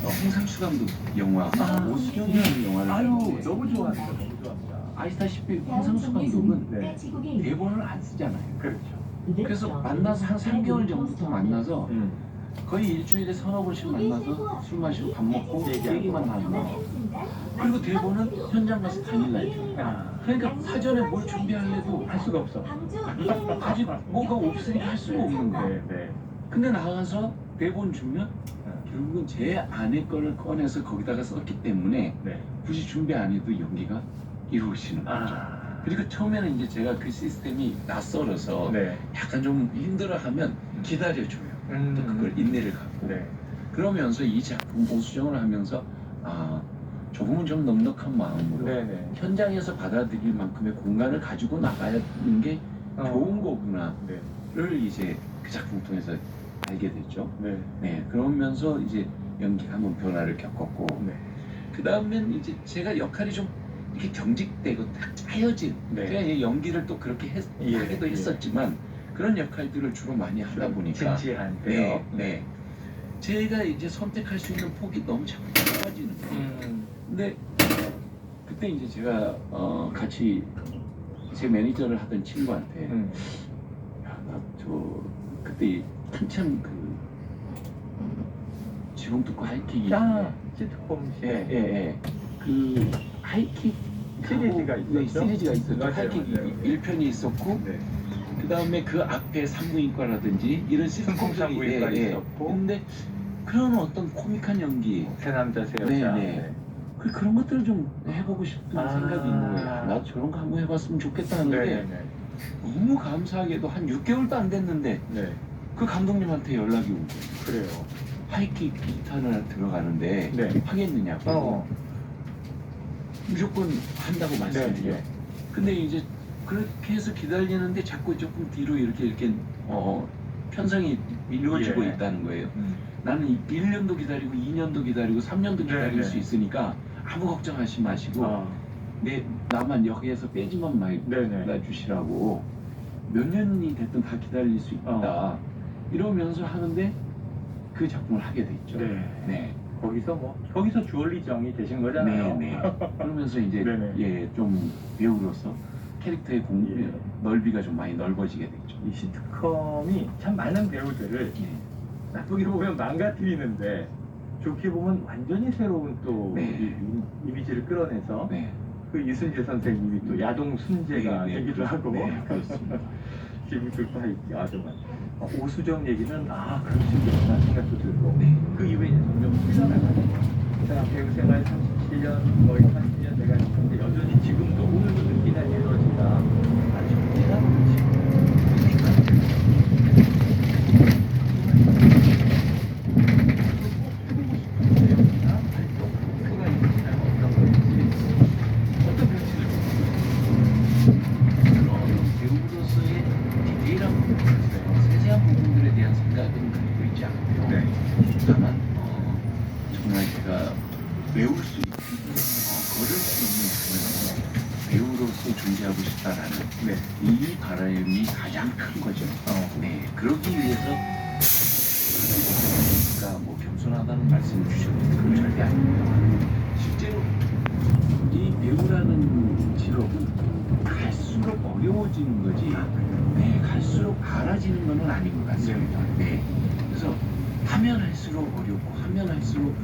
홍상수 감독 영화 오수정이라는 영화를 아유 봤는데 너무 좋아합니다. 너무 좋아합니다. 아시다시피 홍상수 감독은 네. 대본을 안 쓰잖아요. 그렇죠. 그래서 만나서 한 3개월 전부터 만나서 음. 거의 일주일에 서너 번씩 만나서 술 마시고 밥 먹고 얘기만 하는 거. 그리고 대본은 현장 가서 당일날 줘요. 아, 그러니까 사전에 뭘 준비하려고 할 수가 없어. 아직 뭐가 없으니까 할 수가 없는 거예요. 네, 네. 근데 나가서 대본 주면 결국은 제 아내 거를 꺼내서 거기다가 썼기 때문에 네. 굳이 준비 안 해도 연기가 이루어지는 거죠. 아, 그리고 처음에는 이제 제가 그 시스템이 낯설어서 네. 약간 좀 힘들어하면 기다려줘요. 또 그걸 인내를 갖고 네. 그러면서 이 작품 오수정을 하면서 아 조금은 좀 넉넉한 마음으로 네, 네. 현장에서 받아들일 만큼의 공간을 가지고 나가는 게 좋은 거구나를 네. 이제 그 작품 통해서 알게 됐죠. 네. 네, 그러면서 이제 연기가 한번 변화를 겪었고 네. 그 다음엔 이제 제가 역할이 좀 이렇게 경직되고 딱 짜여진 네. 제가 이 연기를 또 그렇게 예, 하기도 예. 했었지만 그런 역할들을 주로 많이 하다 보니까 진지한 네, 배역. 네. 제가 이제 선택할 수 있는 폭이 너무 자꾸 좁아지는 거예요. 근데 그때 이제 제가 같이 제 매니저를 하던 친구한테 야, 나 저 그때 한참 그 지금 듣고 하이킥이 아, 시트콤 시. 예예예 그 하이킥 시리즈가 네, 있었죠? 시리즈가 있었죠. 맞아요, 하이킥이 맞아요. 1편이 있었고 네. 그 다음에 그 앞에 산부인과라든지 이런 순공 산부인과 있었고. 근데 그런 어떤 코믹한 연기 새 남자 새 여자. 네. 그런 것들을 좀 해보고 싶은 아. 생각이 있는 거예요. 나 저런 거 한번 해봤으면 좋겠다 하는데 네. 네. 너무 감사하게도 한 6개월도 안 됐는데 네. 그 감독님한테 연락이 온 거예요. 그래요. 하이킥 2탄을 들어가는데 네. 하겠느냐고 무조건 한다고 말씀드려요. 네. 근데 이제 그렇게 해서 기다리는데 자꾸 조금 뒤로 이렇게 편성이 이루어지고 예. 있다는 거예요. 나는 1년도 기다리고 2년도 기다리고 3년도 기다릴 네, 수 네. 있으니까 아무 걱정하지 마시고 나만 여기에서 빼지만 네네. 말아주시라고 몇 년이 됐든 다 기다릴 수 있다 이러면서 하는데 그 작품을 하게 됐죠. 네. 거기서 주얼리정이 되신 거잖아요. 네. 그러면서 이제 네네. 좀 배우로서 캐릭터의 예. 넓이가 좀 많이 넓어지게 됐죠. 이 시트콤이 참 많은 배우들을 예. 나쁘게 보면 망가뜨리는데 좋게 보면 완전히 새로운 또 네. 이미지를 끌어내서 네. 그 이순재 선생님이 또 야동 순재가 네, 네. 되기도 하고 네, 그렇습니다. 기분들도 있고 정말 오수정 얘기는 그럴 수 있겠다 생각도 들고 네. 그 이후에 이제 점점 풀려나가는 제가 배우 생활 37년 거의 30년 돼가 있는데 여전히 지금도 오늘도 느끼는 에너지가 아주 대단한 배우로서의 디테일한 부분, 세세한 부분들에 대한 생각은 가지고 있지 않고요. 네. 다만 정말 제가 외울 수 있고 걸을 수 있는 배우로서 존재하고 싶다라는 이 바람이 가장 큰 거죠. 네. 그러기 위해서 제가 뭐 겸손하다는 말씀을 주셨는데 그건 절대 아닙니다. 실제로 이 배우라는 직업은 갈수록 어려워지는 거지. 네, 갈수록 알아지는 건 아닌 것 같습니다. 네. 그래서 하면 할수록 어렵고 하면 할수록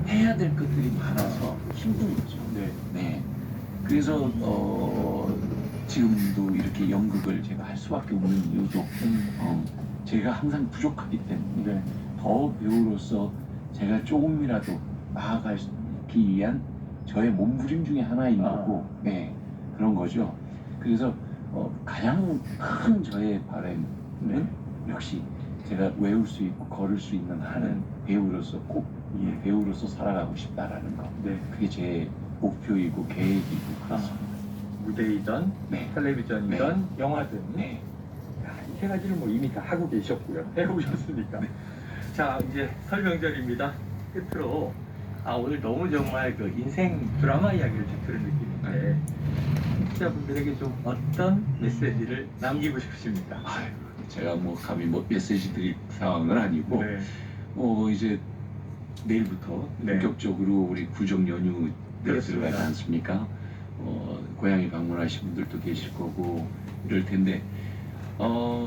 해야 될 것들이 많아서 힘든 거죠. 네. 그래서 지금도 이렇게 연극을 제가 할 수밖에 없는 이유도 제가 항상 부족하기 때문에 더 배우로서 제가 조금이라도 나아가기 위한 저의 몸부림 중에 하나인 거고 네, 그런 거죠. 그래서 가장 큰 저의 바람은 역시 제가 외울 수 있고 걸을 수 있는 한은 배우로서 꼭 배우로서 살아가고 싶다라는 거. 그게 제 목표이고 계획이고 그렇습니다. 무대이든 네. 텔레비전이든 영화든 네. 이 세 가지를 뭐 이미 다 하고 계셨고요. 해오셨으니까. 자, 이제 설명절입니다. 끝으로 오늘 너무 정말 그 인생 드라마 이야기를 좀 들은 느낌인데 청취자분들에게 좀 어떤 메시지를 남기고 싶으십니까? 제가 뭐 감히 뭐 메시지 드릴 상황은 아니고 이제 내일부터 네. 본격적으로 우리 구정 연휴 그렇습니다. 들어가지 않습니까? 고향에 방문하신 분들도 계실 거고 이럴 텐데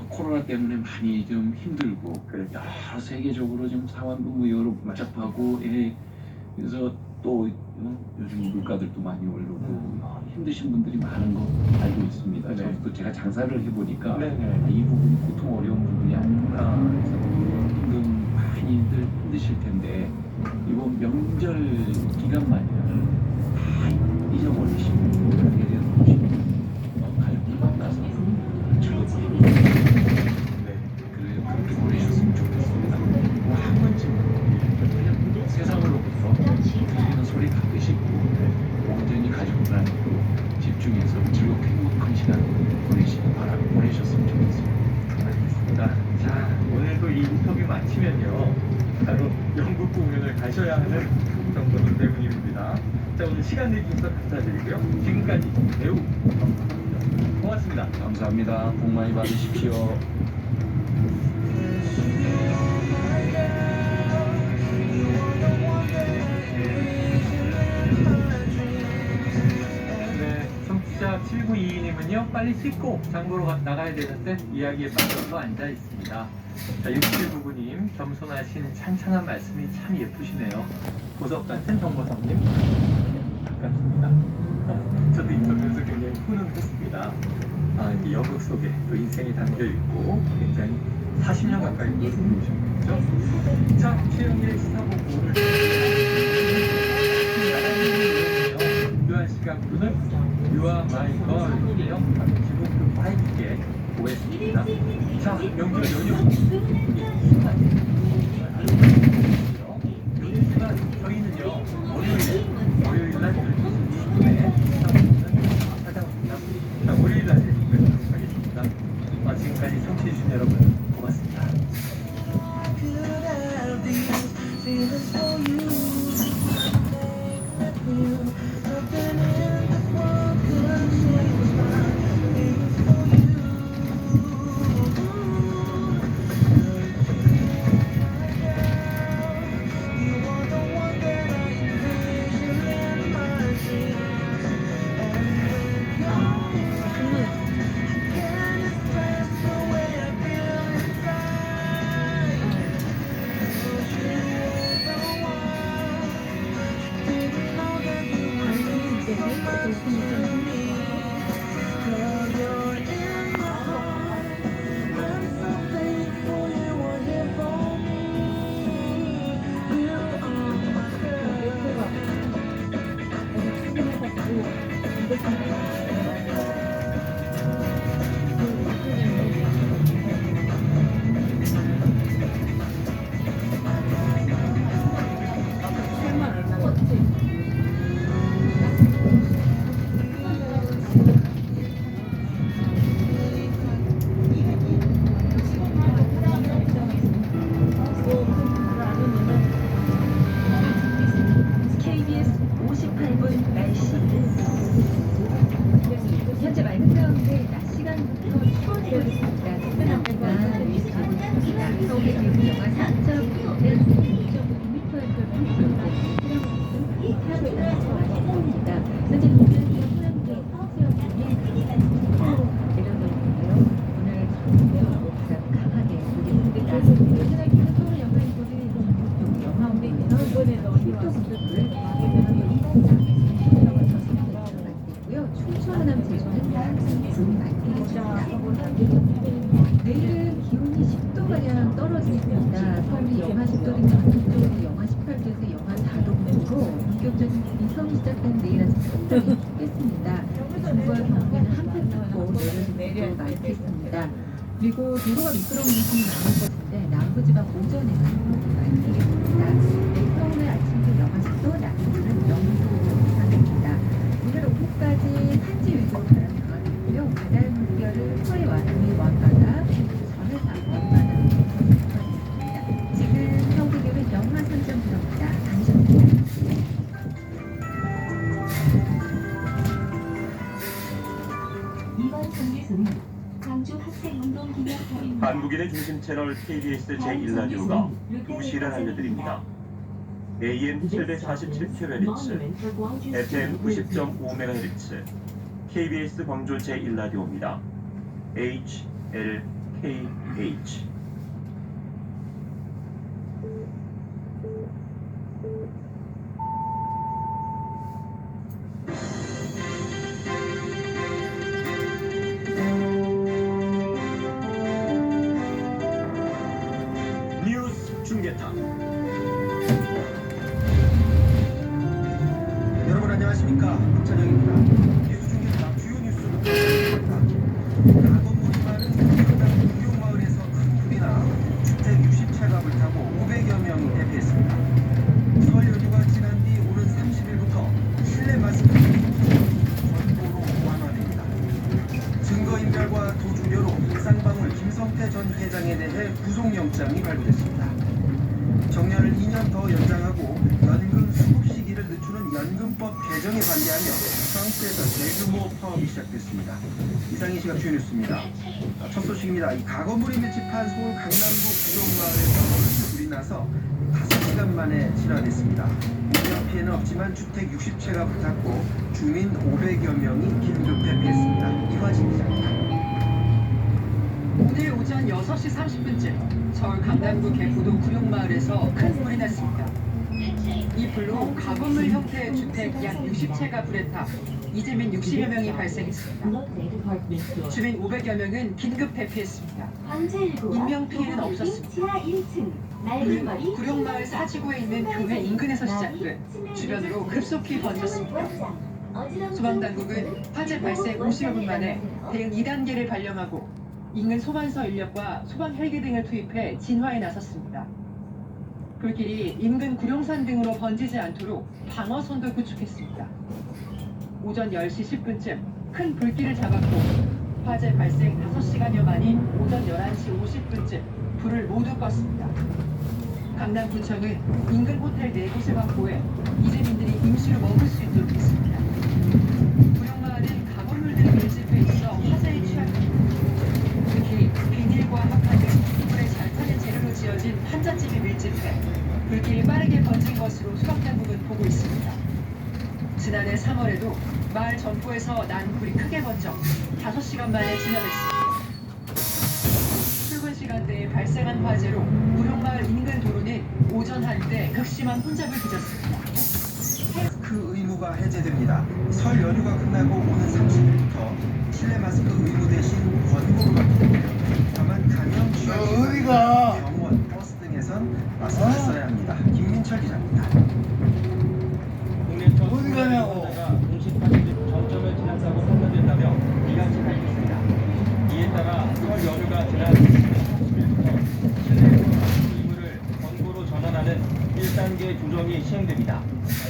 코로나 때문에 많이 좀 힘들고 그렇죠. 여러 세계적으로 좀 상황도 뭐 여러 복잡하고 그래서 또 요즘 물가들도 많이 오르고 힘드신 분들이 많은 거 알고 있습니다. 네. 저도 제가 장사를 해보니까 네네. 이 부분이 보통 어려운 부분이 아니구나. 그래서 지금 많이들 힘드실 텐데 이번 명절 기간만이야 다 잊어버리시고 가게 대한 보시고 가족들 만나서 즐겁게 네. 그렇게 보내셨으면 좋겠습니다. 뭐 한 번쯤 그냥 세상으로부터 들리는 소리 다 끄시고 온전히 가족들한테 집중해서 즐겁게 행복한 시간 보내셨으면 좋겠습니다. 알겠습니다. 자, 오늘도 이 인터뷰 마치면요. 바로 영국 공연을 가셔야 하는 정도는 때문입니다. 자, 오늘 시간 내주셔서 감사드리고요. 지금까지 배우 정선호입니다. 고맙습니다. 감사합니다. 복 많이 받으십시오. 네, 청취자 7922님은요, 빨리 씻고 장보러 나가야 되는데 이야기에 빠져서 앉아 있습니다. 자, 6799님, 겸손하신 찬찬한 말씀이 참 예쁘시네요. 보석 같은 정보성님, 반갑습니다. 저도 인터뷰에서 굉장히 훈훈했습니다. 이 연극 속에 또 인생이 담겨 있고 굉장히 40년 가까이 보셨죠? 자, 최영의 시사본부를 유한 씨가 부르는 You Are My Girl이에요. 지금 그 파이브게 보겠습니다. 자, 명절 연휴 요즘가 저희는요 월요일 날 12시 20분에 찾아옵니다. 자, 월요일 날 뵙도록 하겠습니다. 지금까지 청취해주신 여러분 고맙습니다. KBS 58분 날씨. 현재 맑은 가운데 낮 시간부터 추워지고 있습니다. 특별합니다. 위에서 보고 있습니다. 서울의 기온이 영하 4.5는 2.5m의 풍속으로 하고 있다고 말씀드립니다. 현재 동쪽의 호남대 서해안에 내려오고 있는데요. 오늘 가장 강하게 불겠습니다. 현재 서울 영하인들이 영하 500m 습도분들을 충청 호남 제주는 구름이 많겠습니다. 내일은 기온이 10도가량 떨어집니다. 서울이 영하 10도인 전국적으로 영하 18도에서 영하 4도로 본격적인 이성이 시작된 내일 아침 상당히 춥겠습니다. 중부와 경기는 한풀 붓고 내려질 곳도 많겠습니다. 그리고 도로가 미끄러운 곳이 많을 것인데 남부지방 오전에는 많이 되겠습니다. 서울의 아침도 영하 10도, 낮에는 0도 이상입니다. 오늘 오후까지 산지 위주로 바람이 강하겠고요. 바다의 물결은 서해 와남이 먼바다, 전해상 먼바다로 부서지겠습니다. 지금 서울의 기온은 영하 3.9도입니다. 다니셨습니다. 이번 정기수는 광주 학생운동 기념사입니다. 한국인의 중심 채널 KBS 제1라디오가 2시를 알려드립니다. AM 747kHz, FM 90.5MHz, KBS 광주 제1라디오입니다. HLKH. 뉴스 중계탑. 여러분 안녕하십니까? 박찬영입니다. 뉴스 중계탑 주요 뉴스부터 시작합니다. 낙원물이 많은 경남 구룡마을에서 큰 불이 나 주택 60채가 불타고 500여 명이 대피했습니다. 설 연휴가 지난 뒤 오는 30일부터 실내 마스크 전보로 완화됩니다. 증거인멸과 도주료로 쌍방울 김성태 전 회장에 대해 구속영장이 발부됐습니다. 정년을 2년 더 연장하고 연금 수급 시기를 늦추는 연금법 개정에 반대하며 프랑스에서 대규모 파업이 시작됐습니다. 이상이 시각 주요 뉴스입니다. 첫 소식입니다. 이 가건물이 밀집한 서울 강남구 구룡마을에서 어르신 불이 나서 5시간 만에 진화됐습니다. 인명 피해는 없지만 주택 60채가 불탔고 주민 500여 명이 긴급 대피했습니다. 이화진 기자입니다. 오늘 오전 6시 30분쯤 서울 강남구 개포동 구룡마을에서 큰 불이 났습니다. 이 불로 가건물 형태의 주택 약 60채가 불에 타 이재민 60여 명이 발생했습니다. 주민 500여 명은 긴급 대피했습니다. 인명 피해는 없었습니다. 불은 구룡마을 사지구에 있는 교회 인근에서 시작돼 주변으로 급속히 번졌습니다. 소방당국은 화재 발생 50여 분 만에 대응 2단계를 발령하고 인근 소방서 인력과 소방 헬기 등을 투입해 진화에 나섰습니다. 불길이 인근 구룡산 등으로 번지지 않도록 방어선도 구축했습니다. 오전 10시 10분쯤 큰 불길을 잡았고 화재 발생 5시간여 만인 오전 11시 50분쯤 불을 모두 껐습니다. 강남구청은 인근 호텔 4곳을 확보해 이재민들이 임시로 머물 수 있도록 했습니다. 구룡마을은 가건물들이 밀집해 있어 화재에 취약합니다. 특히 비닐과 합판 등 불에 잘 타는 재료로 지어진 한잣집이 밀집해 불길이 빠르게 번진 것으로 소방당국은 보고 있습니다. 지난해 3월에도 마을 전부에서 난 불이 크게 번져 5시간 만에 진화됐습니다. 출근 시간대에 발생한 화재로 구룡마을 인근 도로는 오전 한때 극심한 혼잡을 빚었습니다. 마스크 의무가 해제됩니다. 설 연휴가 끝나고 오는 30일부터 실내 마스크 의무 대신 권고로 바뀌는데요. 다만 감염 취약인 병원, 버스 등에선 마스크를 써야 합니다. 김민철 기자입니다. 국내 첫 코로나 공식 확진 정점을 지났다고 판단된다며 이같이 밝혔습니다. 이에 따라 설 연휴가 지난 30일부터 실내 마스크 의무를 권고로 전환하는 1단계 조정이 시행됩니다.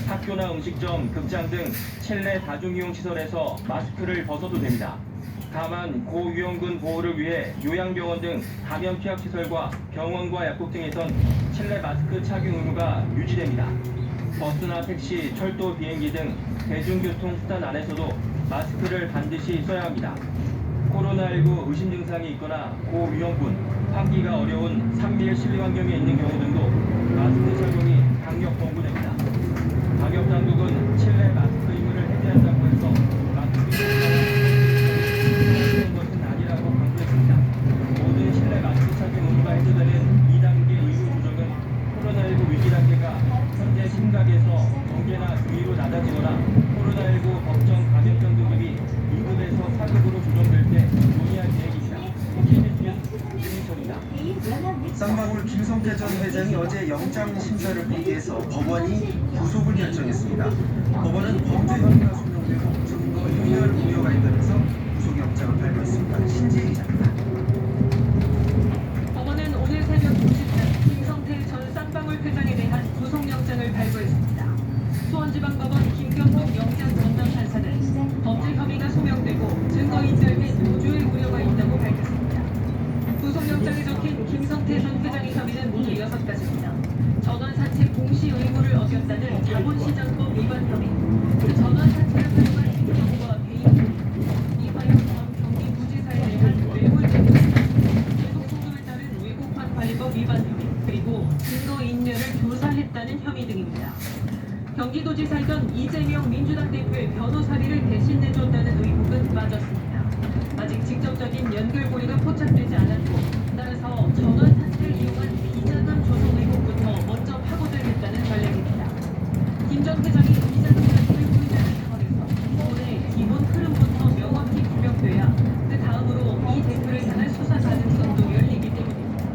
학교나 음식점, 극장 등 실내 다중이용 시설에서 마스크를 벗어도 됩니다. 다만 고위험군 보호를 위해 요양병원 등 감염 취약 시설과 병원과 약국 등에선 실내 마스크 착용 의무가 유지됩니다. 버스나 택시, 철도, 비행기 등 대중교통 수단 안에서도 마스크를 반드시 써야 합니다. 코로나19 의심 증상이 있거나 고위험군, 환기가 어려운 산밀 실내 환경에 있는 경우 등도 마스크 착용이 강력 권고됩니다. 방역당국은 실내 마스크 의무를 해제한다고 해서 마스크 의무가 것은 아니라고 강조했습니다. 모든 실내 마스크 착용 의무가 해제되는 2단계 의무 조정은 코로나19 위기 단계가 현재 심각에서 경계나 위로 낮아지거나 코로나19 법정 감염병 등급이 2급에서 4급으로 조정될 때 논의할 계획입니다. 쌍방울 김성태 전 회장이 어제 영장 심사를 포기해서 법원이 구속을 결정했습니다. 법원은 범죄 혐의가 소명되고 증거 인멸 우려가 있다면서 구속영장을 발부했습니다. 신지혜 기자입니다. 법원은 오늘 새벽 2시쯤 김성태 전 쌍방울 회장에 대한 구속영장을 발부했습니다. 수원지방법원 김경록 영장 전담 판사는 범죄 혐의가 소명되고 증거인멸 및 도주의 우려가 있다고 밝혔습니다. 구속영장에 적힌 김성태 전 회장의 혐의는 모두 6가지입니다. 전원 사채 공시 의무를 어겼다는 자본시장법 위반 혐의, 그 전원 사채 경기도지사이던 이재명 민주당 대표의 변호사비를 대신 내줬다는 의혹은 빠졌습니다. 아직 직접적인 연결고리가 포착되지 않았고 따라서 전원 사채를 이용한 비자금 조성 의혹부터 먼저 파고들겠다는 전략입니다. 김 전 회장이 비자금 사채를 보이자는 상황에서 올해 기본 흐름부터 명확히 규명돼야 그 다음으로 이 대표를 향한 수사 가능성도 열리기 때문입니다.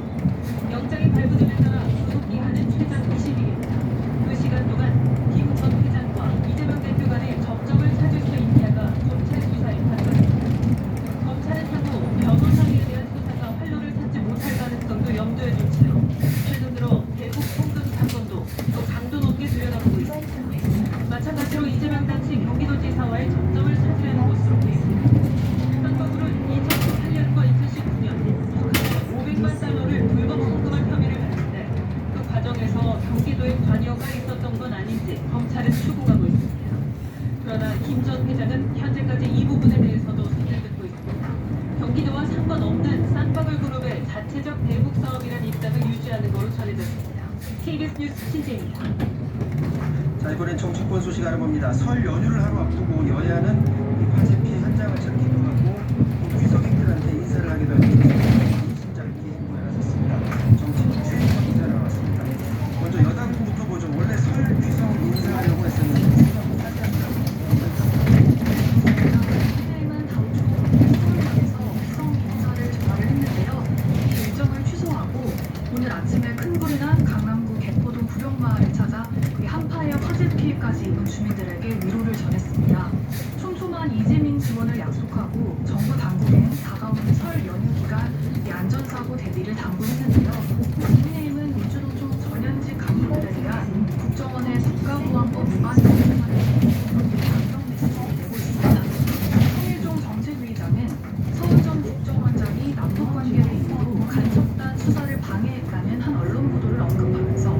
영장이 발부됨에 따라 구속 기한은 최장 20일입니다. 그 시간 동안 김 전 회장과 이재명 대표 간의 접점을 찾을 수 있냐가 검찰 수사의 관건입니다. 검찰은 향후 변호사비에 대한 수사가 활로를 찾지 못할 가능성도 염두에 둔 채로 최근 들어 대북 송금 사건도 또 강도 높게 들여다보고 있습니다. 마찬가지로 이재명 당시 경기도지사와의 접점을 찾으려는 것으로 보입니다. 한국으로는 2018년과 2019년 북한에 500만 달러를 불법 송금한 혐의를 받는데 그 과정에서 경기도에 관여가 있었던 건 아닌지 검찰은 추궁하고 있습니다. 그러나 김 전 회장은 현재까지 이 부분에 대해서도 손을 긋고 있습니다. 경기도와 상관없는 쌍방울 그룹의 자체적 대북 사업이라는 입장을 유지하는 것으로 전해졌습니다. KBS 뉴스 신재입니다. 자, 이번엔 정치권 소식 알아봅니다. 설 연휴를 하루 앞두고 여야는 이 화재 피해 현장을 찾기도 하고 귀속인들한테 인사를 하기도 했는데 짧게 행보에 나섰습니다. 정치 최혜성 기자 나왔습니다. 먼저 여당부터 보죠. 원래 설 귀속 인사하려고 했었는데 국민의힘은 다음 주 서울역에서 구성 인사를 전화를 했는데요. 이 일정을 취소하고 오늘 아침에 큰 불이 난 강남구 개포동 구룡마을을 찾아 한파에 화재 피해까지 입은 주민들에게 위로를 전했습니다. 촘촘한 이재민 지원을 약속하고 정부 당국엔 다가오는 설 연휴 기간 이 안전사고 대비를 당부했는데요. 국민의힘은 민주노총 전현직 간부들에 대한 국정원의 국가보안법 위반 정책만을 강경 메시지를 내고 있습니다. 성일종 정책위의장은 서울 전 국정원장이 남북관계를 이유로 간첩단 수사를 방해했다는 한 언론 보도를 언급하면서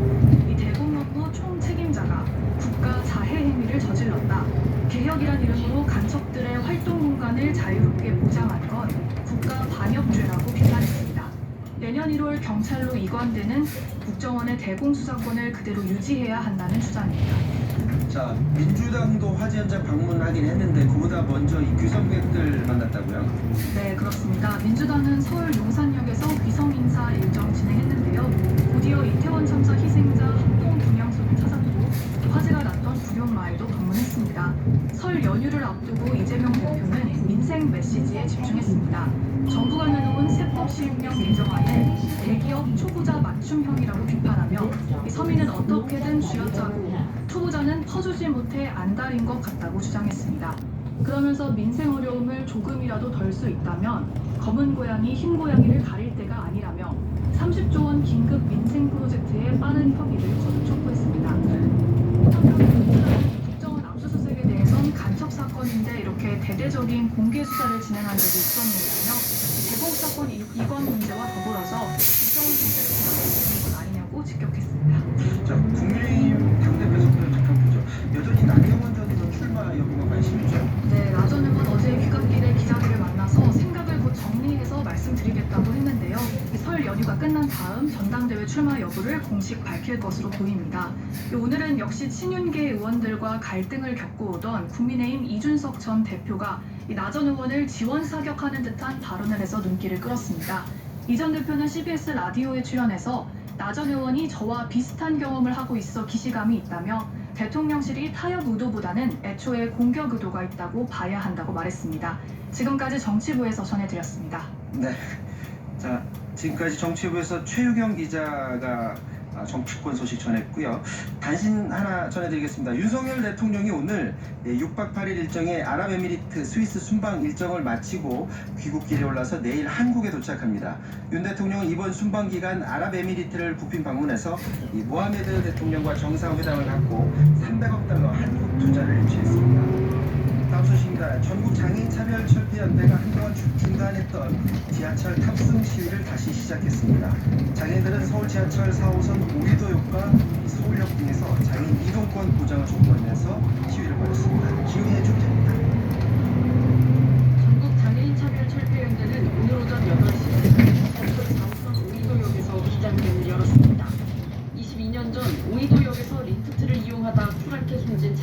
이 대공업무 총책임자가 국가 자해 행위를 저질렀다. 개혁이란 이름으로 간첩들의 활동 공간을 자유롭게 보장한 건 국가 반역죄라고 비판했습니다. 내년 1월 경찰로 이관되는 국정원의 대공수사권을 그대로 유지해야 한다는 주장입니다. 자, 민주당도 화재 현장 방문하긴 했는데 그보다 먼저 이 귀성객들 만났다고요? 네, 그렇습니다. 민주당은 서울 용산역에서 귀성인사 일정 진행했는데요. 곧이어 이태원 참사 희생자 합동 분향소를 찾았고 화재가 났던 구룡마을도 방문했습니다. 설 연휴를 앞두고 이재명 대표는 민생 메시지에 집중했습니다. 정부가 내놓은 세법 시행령 개정안을 대기업 초보자 맞춤형이라고 비판하며 이 서민은 어떻게든 쥐어짜고 초보자는 퍼주지 못해 안달인 것 같다고 주장했습니다. 그러면서 민생 어려움을 조금이라도 덜 수 있다면 검은 고양이 흰 고양이를 가릴 때가 아니라며 30조 원 긴급 민생 프로젝트에 빠른 협의를 거듭 촉구했습니다. 한편 국정원 압수수색에 대해선 간첩 사건인데 이렇게 대대적인 공개 수사를 진행한 적이 있었는데요. 대공 사건 이관 문제와 더불어서 국정원 문제를 생각하는 건 아니냐고 직격했습니다. 자, 국민의힘 당대표 선거를 잠깐 보죠. 여전히 나경원 전 의원 출마 여부가 관심이죠. 네, 나 전 의원 어제 귀갓길에 기자들을 만나서 생각을 곧 정리해서 말씀드리겠다고 했는데요. 설 연휴가 끝난 다음 전당대회 출마 여부를 공식 밝힐 것으로 보입니다. 오늘은 역시 친윤계 의원들과 갈등을 겪어오던 국민의힘 이준석 전 대표가 나 전 의원을 지원 사격하는 듯한 발언을 해서 눈길을 끌었습니다. 이 전 대표는 CBS 라디오에 출연해서 나 전 의원이 저와 비슷한 경험을 하고 있어 기시감이 있다며 대통령실이 타협 의도보다는 애초에 공격 의도가 있다고 봐야 한다고 말했습니다. 지금까지 정치부에서 전해드렸습니다. 네. 자, 지금까지 정치부에서 최유경 기자가 정치권 소식 전했고요. 단신 하나 전해드리겠습니다. 윤석열 대통령이 오늘 6박 8일 일정의 아랍에미리트 스위스 순방 일정을 마치고 귀국길에 올라서 내일 한국에 도착합니다. 윤 대통령은 이번 순방 기간 아랍에미리트를 국빈 방문해서 이 모하메드 대통령과 정상회담을 갖고 300억 달러 한국 투자를 취했습니다. 다음 소식입니다. 전국 장애인 차별철폐연대가 한동안 중단했던 지하철 탑승 시위를 다시 시작했습니다. 장애인들은 서울 지하철 4호선 오이도역과 서울역 등에서 장애인 이동권 보장을 촉구하면서 시위를 벌였습니다. 기훈의 중재입니다. 전국 장애인 차별철폐연대는 오늘 오전 8시 지하철 4호선 오이도역에서 기자회견을 열었습니다. 22년 전 오이도역에서 리프트를 이용하다 추락해 숨진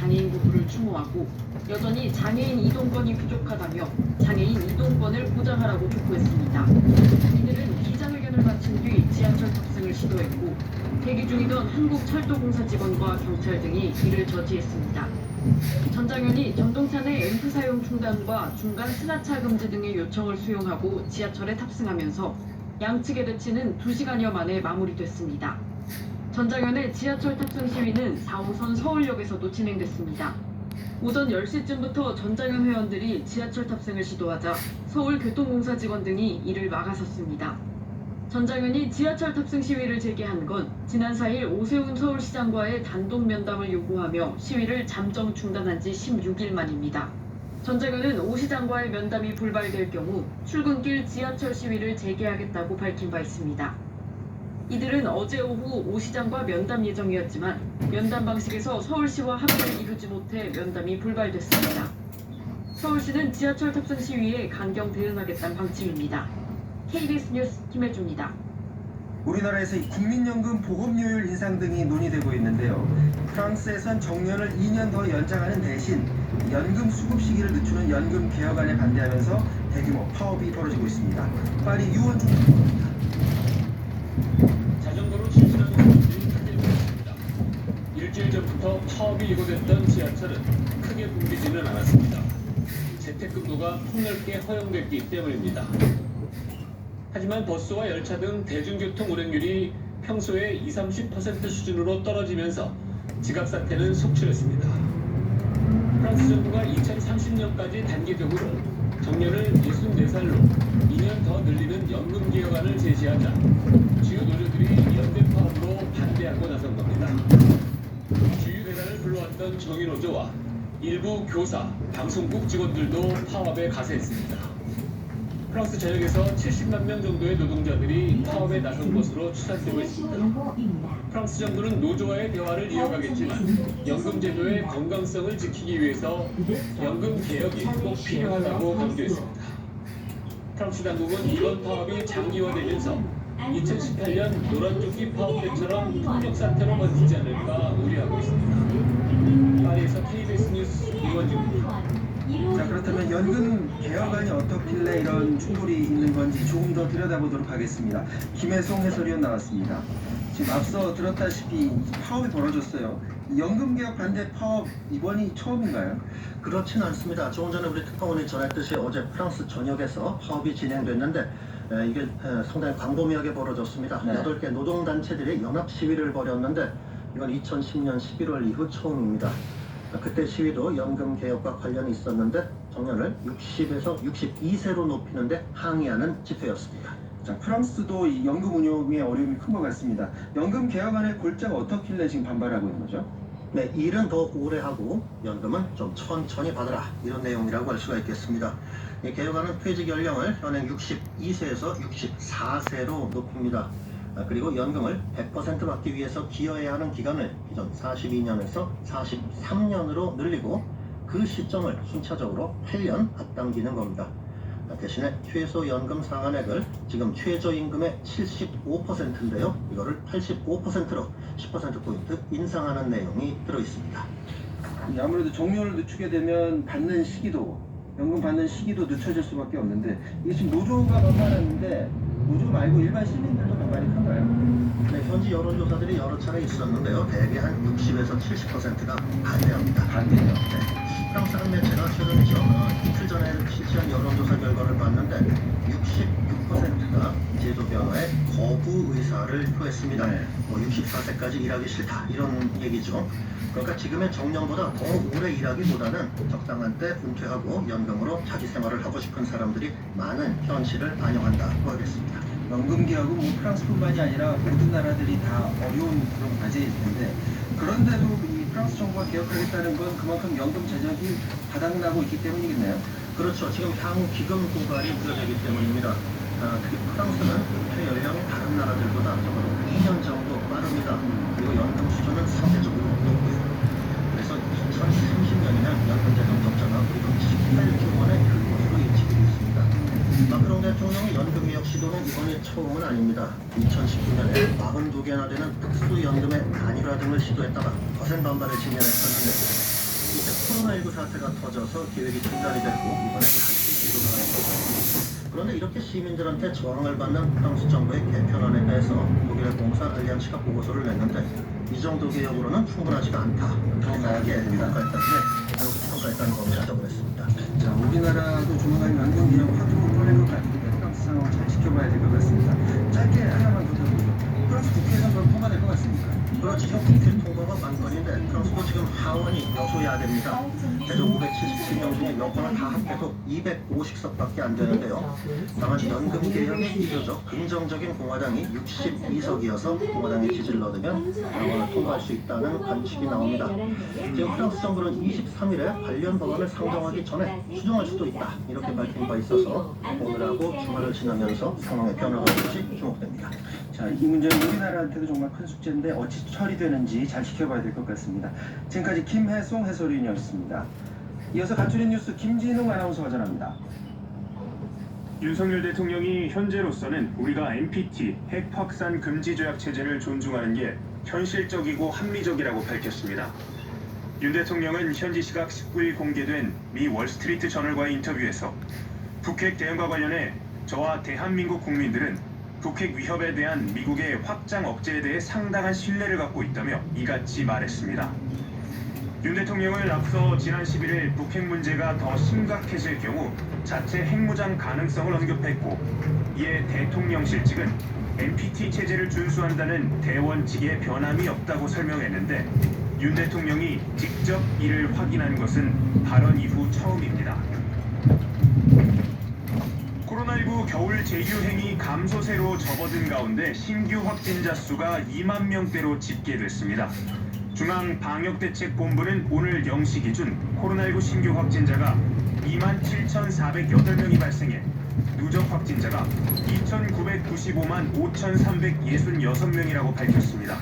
부족하다며 장애인 이동권을 보장하라고 촉구했습니다. 이들은 기자회견을 마친 뒤 지하철 탑승을 시도했고 대기 중이던 한국철도공사 직원과 경찰 등이 이를 저지했습니다. 전 장현이 전동차 내 앰프 사용 중단과 중간 승하차 금지 등의 요청을 수용하고 지하철에 탑승하면서 양측의 대치는 2시간여 만에 마무리됐습니다. 전 장현의 지하철 탑승 시위는 4호선 서울역에서도 진행됐습니다. 오전 10시쯤부터 전장현 회원들이 지하철 탑승을 시도하자 서울교통공사 직원 등이 이를 막아섰습니다. 전장현이 지하철 탑승 시위를 재개한 건 지난 4일 오세훈 서울시장과의 단독 면담을 요구하며 시위를 잠정 중단한 지 16일 만입니다. 전장현은 오 시장과의 면담이 불발될 경우 출근길 지하철 시위를 재개하겠다고 밝힌 바 있습니다. 이들은 어제 오후 오 시장과 면담 예정이었지만 면담 방식에서 서울시와 합의를 이루지 못해 면담이 불발됐습니다. 서울시는 지하철 tab승 시위에 강경 대응하겠다는 방침입니다. KBS 뉴스 김혜주입니다. 우리나라에서 이 국민연금 보험료율 인상 등이 논의되고 있는데요. 프랑스에선 정년을 2년 더 연장하는 대신 연금 수급 시기를 늦추는 연금 개혁안에 반대하면서 대규모 파업이 벌어지고 있습니다. 파리 유원중 리포터입니다. 자전거로 출근하는 사람들이 크게 늘었습니다. 일주일 전부터 파업이 예고됐던 지하철은 크게 붐비지는 않았습니다. 재택근무가 폭넓게 허용됐기 때문입니다. 하지만 버스와 열차 등 대중교통 운행률이 평소의 20-30% 수준으로 떨어지면서 지각 사태는 속출했습니다. 프랑스 정부가 2030년까지 단기적으로 정년을 64살로 2년 더 늘리는 연금 개혁안을 제시하자 주요 노조들이 연대 파업으로 반대하고 나선 겁니다. 주유 배달을 불러왔던 정유노조와 일부 교사, 방송국 직원들도 파업에 가세했습니다. 프랑스 전역에서 70만 명 정도의 노동자들이 파업에 나선 것으로 추산되고 있습니다. 프랑스 정부는 노조와의 대화를 이어가겠지만 연금 제도의 건강성을 지키기 위해서 연금 개혁이 꼭 필요하다고 강조했습니다. 프랑스 당국은 이번 파업이 장기화되면서 2018년 노란조끼 파업 때처럼 폭력 사태로 번지지 않을까 우려하고 있습니다. 파리에서 KBS 뉴스 이원주입니다. 자, 그렇다면 연금 개혁안이 어떻길래 이런 충돌이 있는 건지 조금 더 들여다보도록 하겠습니다. 김혜송 해설위원 나왔습니다. 지금 앞서 들었다시피 파업이 벌어졌어요. 연금 개혁 반대 파업 이번이 처음인가요? 그렇진 않습니다. 조금 전에 우리 특파원이 전했듯이 어제 프랑스 전역에서 파업이 진행됐는데 이게 상당히 광범위하게 벌어졌습니다. 네. 8개 노동단체들이 연합 시위를 벌였는데 이건 2010년 11월 이후 처음입니다. 그때 시위도 연금 개혁과 관련이 있었는데 정년을 60에서 62세로 높이는데 항의하는 집회였습니다. 자, 프랑스도 이 연금 운용에 어려움이 큰 것 같습니다. 연금 개혁안의 골자가 어떻길래 지금 반발하고 있는 거죠? 네, 일은 더 오래 하고 연금은 좀 천천히 받아라 이런 내용이라고 할 수가 있겠습니다. 이 개혁안은 퇴직 연령을 현행 62세에서 64세로 높입니다. 그리고 연금을 100% 받기 위해서 기여해야 하는 기간을 기존 42년에서 43년으로 늘리고 그 시점을 순차적으로 8년 앞당기는 겁니다. 대신에 최소연금 상한액을 지금 최저임금의 75%인데요. 이거를 85%로 10%포인트 인상하는 내용이 들어있습니다. 아무래도 정년을 늦추게 되면 받는 시기도 연금 받는 시기도 늦춰질 수밖에 없는데 이게 지금 노조가 반발하는데 노조 말고 일반 시민들도 반발이 큰가요? 네, 현지 여론조사들이 여러 차례 있었는데요. 대개 한 60에서 70%가 반대합니다. 반대요? 네. 프랑스 한 매체가 최근이죠. 이틀 전에 실시한 여론조사 결과를 봤는데 66%가 제도 변화에 거부 의사를 표했습니다. 네. 64세까지 일하기 싫다 이런 얘기죠. 그러니까 지금의 정년보다 더 오래 일하기보다는 적당한 때 은퇴하고 연금으로 자기 생활을 하고 싶은 사람들이 많은 현실을 반영한다고 하겠습니다. 연금 개혁은 뭐 프랑스뿐만이 아니라 모든 나라들이 다 어려운 그런 과제일 텐데 그런데도 이 프랑스 정부가 개혁하겠다는 건 그만큼 연금 재정이 바닥나고 있기 때문이겠네요. 그렇죠. 지금 향후 기금 고갈이 우려되기 때문입니다. 특히 프랑스는 은퇴 연령이 다른 나라들보다 적어도 2년 정도 빠릅니다. 그리고 연금 수준은 상대적으로 높고요. 그래서 2030년이면 연금 재정 적자가 무려 18조 원에 이를 것으로 예측되고 있습니다. 마크롱 대통령의 연금 개혁 시도는 이번이 처음은 아닙니다. 2019년에 42개나 되는 특수연금의 단일화 등을 시도했다가 거센 반발을 직면했었는데 이제 코로나19 사태가 터져서 계획이 중단이 됐고 이번에 다시 기도를 했습니다. 그런데 이렇게 시민들한테 저항을 받는 프랑스 정부의 개편안에 대해서 독일의 공사 알리안츠가 보고서를 냈는데 이 정도 개혁으로는 충분하지가 않다. 더 강하게 평가했다는 걸 찾아보겠습니다. 자, 우리나라도 조만간 연경개혁 확정을 꺼낼 것 같은데 프랑스 상황 잘 지켜봐야 될 것 같습니다. 짧게 하나만 더 들어보죠. 프랑스 국회에서 그럼 통과될 것 같습니까? 그렇지요. 국회 통과가 관건인데 프랑스도 지금 하원이 여소야됩니다. 대조 577명 중에 여권을 다 합해도 250석밖에 안 되는데요. 다만 연금 개혁에 비교적 긍정적인 공화당이 62석이어서 공화당이 지지를 얻으면 하원을 통과할 수 있다는 관측이 나옵니다. 지금 프랑스 정부는 23일에 관련 법안을 상정하기 전에 수정할 수도 있다 이렇게 밝힌 바 있어서 오늘하고 주말을 지나면서 상황의 변화가 올지 주목됩니다. 자, 이 문제는 우리나라한테도 정말 큰 숙제인데 어찌 처리되는지 잘 지켜봐야 될 것 같습니다. 지금까지 김혜송 해설위원이었습니다. 이어서 간추린 뉴스 김진웅 아나운서가 전합니다. 윤석열 대통령이 현재로서는 우리가 NPT 핵 확산 금지 조약 체제를 존중하는 게 현실적이고 합리적이라고 밝혔습니다. 윤 대통령은 현지 시각 19일 공개된 미 월스트리트 저널과의 인터뷰에서 북핵 대응과 관련해 저와 대한민국 국민들은 북핵 위협에 대한 미국의 확장 억제에 대해 상당한 신뢰를 갖고 있다며 이같이 말했습니다. 윤 대통령은 앞서 지난 11일 북핵 문제가 더 심각해질 경우 자체 핵무장 가능성을 언급했고 이에 대통령실 측은 NPT 체제를 준수한다는 대원칙에 변함이 없다고 설명했는데 윤 대통령이 직접 이를 확인한 것은 발언 이후 처음입니다. 코로나19 겨울 재유행이 감소세로 접어든 가운데 신규 확진자 수가 2만 명대로 집계됐습니다. 중앙방역대책본부는 오늘 0시 기준 코로나19 신규 확진자가 27,408명이 발생해 누적 확진자가 2,995만 5,366명이라고 밝혔습니다.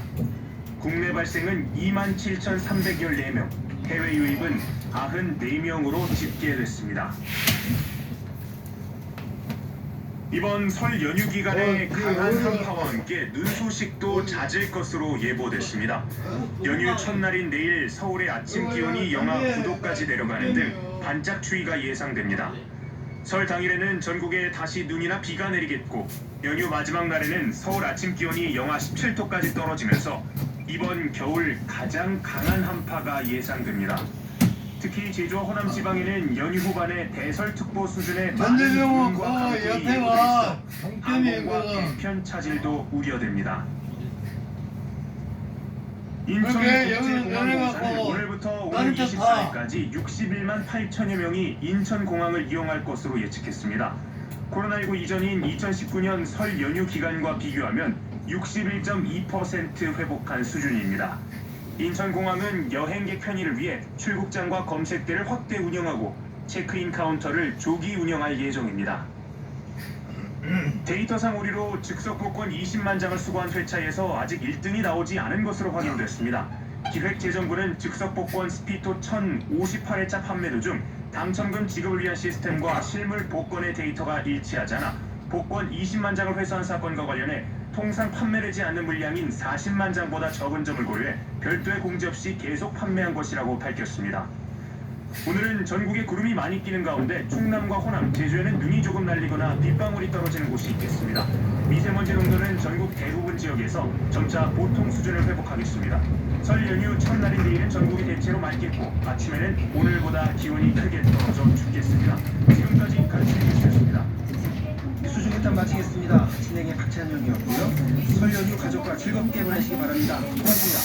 국내 발생은 27,314명, 해외 유입은 94명으로 집계됐습니다. 이번 설 연휴 기간에 강한 한파와 함께 눈 소식도 잦을 것으로 예보됐습니다. 연휴 첫날인 내일 서울의 아침 기온이 영하 9도까지 내려가는 등 반짝 추위가 예상됩니다. 설 당일에는 전국에 다시 눈이나 비가 내리겠고 연휴 마지막 날에는 서울 아침 기온이 영하 17도까지 떨어지면서 이번 겨울 가장 강한 한파가 예상됩니다. 특히 제주와 호남 지방에는 연휴 후반에 대설특보 수준의 많은 눈과 강풍이 예보돼 있어 항공과 배편 차질도 우려됩니다. 인천국제공항공사는 오늘부터 오늘 24일까지 61만 8천여 명이 인천공항을 이용할 것으로 예측했습니다. 코로나19 이전인 2019년 설 연휴 기간과 비교하면 61.2% 회복한 수준입니다. 인천공항은 여행객 편의를 위해 출국장과 검색대를 확대 운영하고 체크인 카운터를 조기 운영할 예정입니다. 데이터상 오류로 즉석 복권 20만 장을 수거한 회차에서 아직 1등이 나오지 않은 것으로 확인됐습니다. 기획재정부는 즉석 복권 스피토 1058회차 판매도 중 당첨금 지급을 위한 시스템과 실물 복권의 데이터가 일치하지 않아 복권 20만 장을 회수한 사건과 관련해 통상 판매되지 않는 물량인 40만 장보다 적은 점을 고려해 별도의 공지 없이 계속 판매한 것이라고 밝혔습니다. 오늘은 전국에 구름이 많이 끼는 가운데 충남과 호남, 제주에는 눈이 조금 날리거나 빗방울이 떨어지는 곳이 있겠습니다. 미세먼지 농도는 전국 대부분 지역에서 점차 보통 수준을 회복하겠습니다. 설 연휴 첫날인 내일은 전국이 대체로 맑겠고 아침에는 오늘보다 기온이 크게 떨어져 춥겠습니다. 지금까지 간추린 뉴스였습니다. 수중일단 마치겠습니다. 진행의 박찬영이었고요. 설 연휴 가족과 즐겁게 보내시기 바랍니다. 고맙습니다.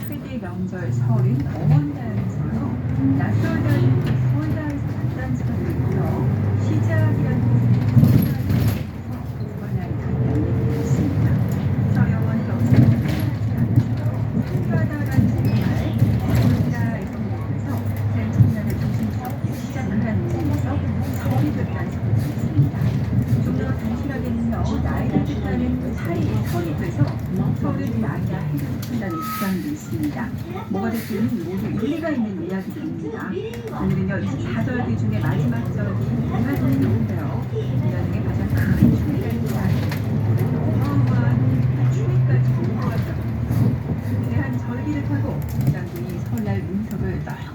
최대 명절 설인 어원다에서요. 낯설다는 서울다에서 낯단 사람들부터 시작이라는 설은 나이야 해를 쓴다는 주장도 있습니다. 뭐가 됐든 모두 일리가 있는 이야기들입니다. 오늘은요 24절기 중에 마지막 절기 대마절기인데요. 이라는 가장 큰 추위가 어마어마한 추위까지 오고 갔다고 대한 절기를 타고 장군이 설날 문석을 딱